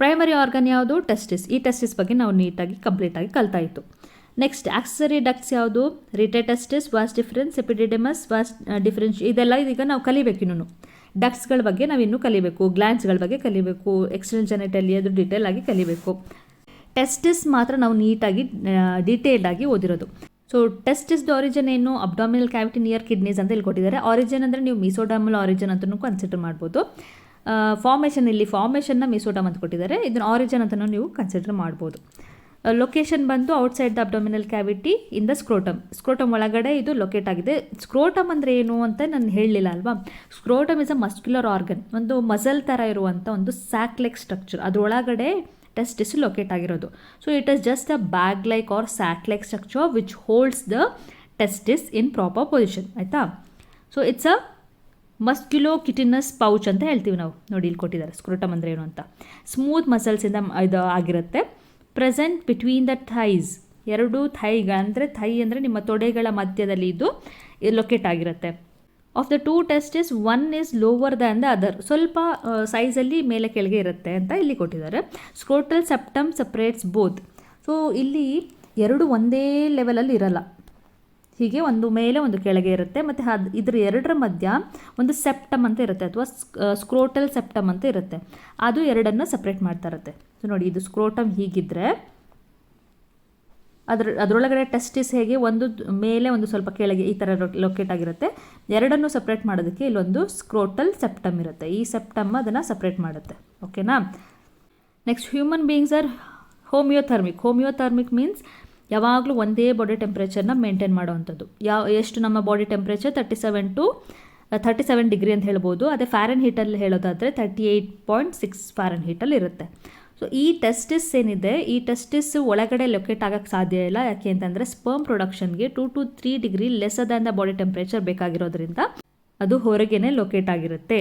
ಪ್ರೈಮರಿ ಆರ್ಗನ್ ಯಾವುದು? ಟೆಸ್ಟಿಸ್. ಈ ಟೆಸ್ಟಿಸ್ ಬಗ್ಗೆ ನಾವು ನೀಟಾಗಿ ಕಂಪ್ಲೀಟಾಗಿ ಕಲ್ತಾಯಿತು. ನೆಕ್ಸ್ಟ್ ಆಕ್ಸೆಸರಿ ಡಕ್ಟ್ಸ್ ಯಾವುದು? Rete testis, vas deferens, epididymis, vas deferens. ಇದೆಲ್ಲ ಇದೀಗ ನಾವು ಕಲಿಬೇಕು. ಇನ್ನೂ ಡಕ್ಟ್ಸ್ಗಳ ಬಗ್ಗೆ ನಾವು ಇನ್ನೂ ಕಲಿಬೇಕು, ಗ್ಲ್ಯಾಂಡ್ಸ್ಗಳ ಬಗ್ಗೆ ಕಲಿಬೇಕು, ಎಕ್ಸ್ಟರ್ನಲ್ ಜೆನಿಟಲಿ ಅದು ಡೀಟೇಲ್ ಆಗಿ ಕಲಿಬೇಕು. ಟೆಸ್ಟಿಸ್ ಮಾತ್ರ ನಾವು ನೀಟಾಗಿ ಡೀಟೇಲ್ಡ್ ಆಗಿ ಓದಿರೋದು. ಸೊ ಟೆಸ್ಟಿಸ್ದು ಆರಿಜಿನ್ ಏನು? ಅಬ್ಡಾಮಿನಲ್ ಕ್ಯಾವಿಟಿ ನಿಯರ್ ಕಿಡ್ನೀಸ್ ಅಂತ ಇಲ್ಲಿ ಕೊಟ್ಟಿದ್ದಾರೆ. ಆರಿಜಿನ್ ಅಂದರೆ ನೀವು ಮಿಸೋಡರ್ಮಲ್ ಆರಿಜಿನ್ ಅಂತಲೂ ಕನ್ಸಿಡರ್ ಮಾಡ್ಬೋದು. ಫಾರ್ಮೇಷನ್ನ ಮಿಸೋಡಮ್ ಅಂತ ಕೊಟ್ಟಿದ್ದಾರೆ, ಇದನ್ನು ಆರಿಜಿನ್ ಅಂತಲೂ ನೀವು ಕನ್ಸಿಡರ್ ಮಾಡ್ಬೋದು. ಲೊಕೇಶನ್ ಬಂದು outside the abdominal cavity in the scrotum ಒಳಗಡೆ ಇದು ಲೊಕೇಟ್ ಆಗಿದೆ. ಸ್ಕ್ರೋಟಮ್ ಅಂದರೆ ಏನು ಅಂತ ನಾನು ಹೇಳಲಿಲ್ಲ ಅಲ್ವಾ? Scrotum is a muscular organ, ಒಂದು ಮಸಲ್ ಥರ ಇರುವಂಥ ಒಂದು ಸ್ಯಾಕ್-ಲೈಕ್ ಸ್ಟ್ರಕ್ಚರ್, ಅದರೊಳಗಡೆ ಟೆಸ್ಟಿಸ್ ಲೊಕೇಟ್ ಆಗಿರೋದು. So it is just a bag like or sac like structure which holds the testis in proper position. ಆಯಿತಾ? So it's a musculocutaneous pouch ಅಂತ ಹೇಳ್ತೀವಿ ನಾವು. ನೋಡಿ ಇಲ್ಲಿ ಕೊಟ್ಟಿದ್ದಾರೆ ಸ್ಕ್ರೋಟಮ್ ಅಂದರೆ ಏನು ಅಂತ. ಸ್ಮೂತ್ ಮಸಲ್ಸಿಂದ ಇದು ಆಗಿರುತ್ತೆ. ಪ್ರೆಸೆಂಟ್ ಬಿಟ್ವೀನ್ ದ ಥೈಸ್, ಎರಡು ಥೈ ಅಂದರೆ ನಿಮ್ಮ ತೊಡೆಗಳ ಮಧ್ಯದಲ್ಲಿ ಇದು ಲೊಕೇಟ್ ಆಗಿರುತ್ತೆ. Of the two testis one is lower than the other, ಸ್ವಲ್ಪ ಸೈಜಲ್ಲಿ ಮೇಲೆ ಕೆಳಗೆ ಇರುತ್ತೆ ಅಂತ ಇಲ್ಲಿ ಕೊಟ್ಟಿದ್ದಾರೆ. Scrotal septum separates both. So ಇಲ್ಲಿ ಎರಡು ಒಂದೇ ಲೆವೆಲಲ್ಲಿ ಇರಲ್ಲ, ಹೀಗೆ ಒಂದು ಮೇಲೆ ಒಂದು ಕೆಳಗೆ ಇರುತ್ತೆ. ಮತ್ತು ಇದ್ರ ಎರಡರ ಮಧ್ಯ ಒಂದು ಸೆಪ್ಟಮ್ ಅಂತ ಇರುತ್ತೆ ಅಥವಾ ಸ್ಕ್ರೋಟಲ್ ಸೆಪ್ಟಮ್ ಅಂತ ಇರುತ್ತೆ, ಅದು ಎರಡನ್ನು ಸಪ್ರೇಟ್ ಮಾಡ್ತಾ ಇರುತ್ತೆ. ಸೊ ನೋಡಿ, ಇದು ಸ್ಕ್ರೋಟಮ್ ಹೀಗಿದ್ದರೆ ಅದರೊಳಗಡೆ ಟೆಸ್ಟಿಸ್ ಹೇಗೆ ಒಂದು ಮೇಲೆ ಒಂದು ಸ್ವಲ್ಪ ಕೆಳಗೆ ಈ ಥರ ಲೊಕೇಟ್ ಆಗಿರುತ್ತೆ. ಎರಡನ್ನು ಸಪ್ರೇಟ್ ಮಾಡೋದಕ್ಕೆ ಇಲ್ಲೊಂದು ಸ್ಕ್ರೋಟಲ್ ಸೆಪ್ಟಮ್ ಇರುತ್ತೆ. ಈ ಸೆಪ್ಟಮ್ ಅದನ್ನು ಸಪ್ರೇಟ್ ಮಾಡುತ್ತೆ. ಓಕೆನಾ? Next human beings are homeothermic means ಯಾವಾಗಲೂ ಒಂದೇ ಬಾಡಿ ಟೆಂಪ್ರೇಚರ್ನ ಮೇಂಟೈನ್ ಮಾಡೋವಂಥದ್ದು. ಎಷ್ಟು ನಮ್ಮ ಬಾಡಿ ಟೆಂಪ್ರೇಚರ್ 37 ಡಿಗ್ರಿ ಅಂತ ಹೇಳ್ಬೋದು. ಅದೇ ಫ್ಯಾರನ್ ಹೀಟಲ್ಲಿ ಹೇಳೋದಾದರೆ 38.6 ಫ್ಯಾರನ್ ಹೀಟಲ್ಲಿ ಇರುತ್ತೆ. ಸೊ ಈ ಟೆಸ್ಟಿಸ್ ಏನಿದೆ, ಈ ಟೆಸ್ಟಿಸ್ ಒಳಗಡೆ ಲೊಕೇಟ್ ಆಗೋಕ್ಕೆ ಸಾಧ್ಯ ಇಲ್ಲ. ಯಾಕೆ ಅಂತಂದರೆ ಸ್ಪರ್ಮ್ ಪ್ರೊಡಕ್ಷನ್ಗೆ 2 to 3 degree lesser than the body temperature ಬೇಕಾಗಿರೋದ್ರಿಂದ ಅದು ಹೊರಗೇನೆ ಲೊಕೇಟ್ ಆಗಿರುತ್ತೆ.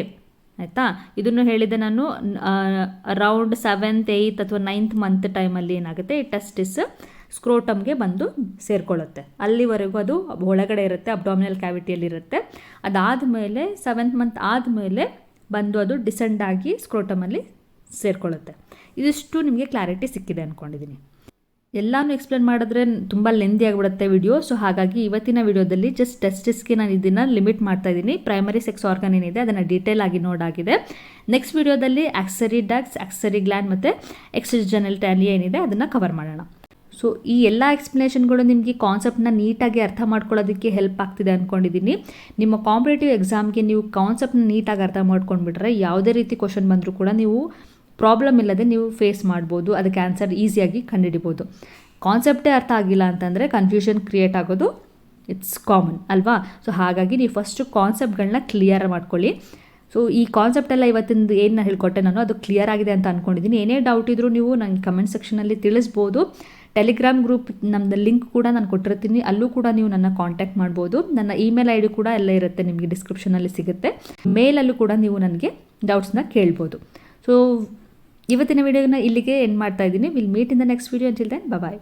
ಆಯಿತಾ, ಇದನ್ನು ಹೇಳಿದೆ ನಾನು. ಅರೌಂಡ್ 7th 8th ಅಥವಾ 9th ಮಂತ್ ಟೈಮಲ್ಲಿ ಏನಾಗುತ್ತೆ, ಈ ಟೆಸ್ಟಿಸ್ ಸ್ಕ್ರೋಟಮ್ಗೆ ಬಂದು ಸೇರಿಕೊಳ್ಳುತ್ತೆ. ಅಲ್ಲಿವರೆಗೂ ಅದು ಒಳಗಡೆ ಇರುತ್ತೆ, ಅಬ್ಡಾಮಿನಲ್ ಕ್ಯಾವಿಟಿಯಲ್ಲಿ ಇರುತ್ತೆ. ಅದಾದಮೇಲೆ 7th ಮಂತ್ ಆದಮೇಲೆ ಬಂದು ಅದು ಡಿಸೆಂಡ್ ಆಗಿ ಸ್ಕ್ರೋಟಮಲ್ಲಿ ಸೇರಿಕೊಳ್ಳುತ್ತೆ. ಇದಿಷ್ಟು ನಿಮಗೆ ಕ್ಲಾರಿಟಿ ಸಿಕ್ಕಿದೆ ಅಂದ್ಕೊಂಡಿದ್ದೀನಿ. ಎಲ್ಲನೂ ಎಕ್ಸ್ಪ್ಲೇನ್ ಮಾಡಿದ್ರೆ ತುಂಬ ಲೆಂದಿ ಆಗಿಬಿಡುತ್ತೆ ವಿಡಿಯೋ. ಸೊ ಹಾಗಾಗಿ ಇವತ್ತಿನ ವಿಡಿಯೋದಲ್ಲಿ ಜಸ್ಟ್ ಟೆಸ್ಟಿಸ್ಗೆ ನಾನು ಇದನ್ನು ಲಿಮಿಟ್ ಮಾಡ್ತಾ ಇದ್ದೀನಿ. ಪ್ರೈಮರಿ ಸೆಕ್ಸ್ ಆರ್ಗನ್ ಏನಿದೆ ಅದನ್ನು ಡೀಟೇಲ್ ಆಗಿ ನೋಡಾಗಿದೆ. ನೆಕ್ಸ್ಟ್ ವಿಡಿಯೋದಲ್ಲಿ ಆಕ್ಸರಿ ಡಕ್ಟ್ಸ್, ಆಕ್ಸರಿ ಗ್ಲ್ಯಾಂಡ್ ಮತ್ತು ಎಕ್ಸ್ಟ್ರಾಜೆನಲ್ ಟ್ಯಾಲಿಯಾ ಏನಿದೆ ಅದನ್ನು ಕವರ್ ಮಾಡೋಣ. ಸೊ ಈ ಎಲ್ಲ ಎಕ್ಸ್ಪ್ಲನೇಷನ್ಗಳು ನಿಮಗೆ ಕಾನ್ಸೆಪ್ಟನ್ನ ನೀಟಾಗಿ ಅರ್ಥ ಮಾಡ್ಕೊಳ್ಳೋದಕ್ಕೆ ಹೆಲ್ಪ್ ಆಗ್ತಿದೆ ಅಂದ್ಕೊಂಡಿದ್ದೀನಿ. ನಿಮ್ಮ ಕಾಂಪಿಟೇಟಿವ್ ಎಕ್ಸಾಮ್ಗೆ ನೀವು ಕಾನ್ಸೆಪ್ಟನ್ನ ನೀಟಾಗಿ ಅರ್ಥ ಮಾಡ್ಕೊಂಡ್ಬಿಟ್ರೆ ಯಾವುದೇ ರೀತಿ ಕ್ವಶನ್ ಬಂದರೂ ಕೂಡ ನೀವು ಪ್ರಾಬ್ಲಮ್ ಇಲ್ಲದೆ ನೀವು ಫೇಸ್ ಮಾಡ್ಬೋದು, ಅದಕ್ಕೆ ಆನ್ಸರ್ ಈಸಿಯಾಗಿ ಕಂಡುಹಿಡಿಬೋದು. ಕಾನ್ಸೆಪ್ಟೇ ಅರ್ಥ ಆಗಿಲ್ಲ ಅಂತಂದರೆ ಕನ್ಫ್ಯೂಷನ್ ಕ್ರಿಯೇಟ್ ಆಗೋದು ಇಟ್ಸ್ ಕಾಮನ್ ಅಲ್ವಾ. ಸೊ ಹಾಗಾಗಿ ನೀವು ಫಸ್ಟು ಕಾನ್ಸೆಪ್ಟ್ಗಳನ್ನ ಕ್ಲಿಯರ್ ಮಾಡ್ಕೊಳ್ಳಿ. ಸೊ ಈ ಕಾನ್ಸೆಪ್ಟ್ ಎಲ್ಲ ಇವತ್ತಿಂದು ಏನು ಹೇಳ್ಕೊಟ್ಟೆ ನಾನು ಅದು ಕ್ಲಿಯರ್ ಆಗಿದೆ ಅಂತ ಅಂದ್ಕೊಂಡಿದ್ದೀನಿ. ಏನೇ ಡೌಟ್ ಇದ್ದರೂ ನೀವು ನನಗೆ ಕಮೆಂಟ್ ಸೆಕ್ಷನಲ್ಲಿ ತಿಳಿಸ್ಬೋದು. ಟೆಲಿಗ್ರಾಮ್ ಗ್ರೂಪ್ ನಮ್ಮದು ಲಿಂಕ್ ಕೂಡ ನಾನು ಕೊಟ್ಟಿರ್ತೀನಿ, ಅಲ್ಲೂ ಕೂಡ ನೀವು ನನ್ನ ಕಾಂಟ್ಯಾಕ್ಟ್ ಮಾಡ್ಬೋದು. ನನ್ನ ಇಮೇಲ್ ID ಕೂಡ ಎಲ್ಲ ಇರುತ್ತೆ, ನಿಮಗೆ ಡಿಸ್ಕ್ರಿಪ್ಷನಲ್ಲಿ ಸಿಗುತ್ತೆ. ಮೇಲಲ್ಲೂ ಕೂಡ ನೀವು ನನಗೆ ಡೌಟ್ಸ್ನ ಕೇಳ್ಬೋದು. ಸೊ ಇವತ್ತಿನ ವಿಡಿಯೋನ ಇಲ್ಲಿಗೆ ಎಂಡ್ ಮಾಡ್ತಾ ಇದ್ದೀನಿ. Will meet in the next video. Until then bye.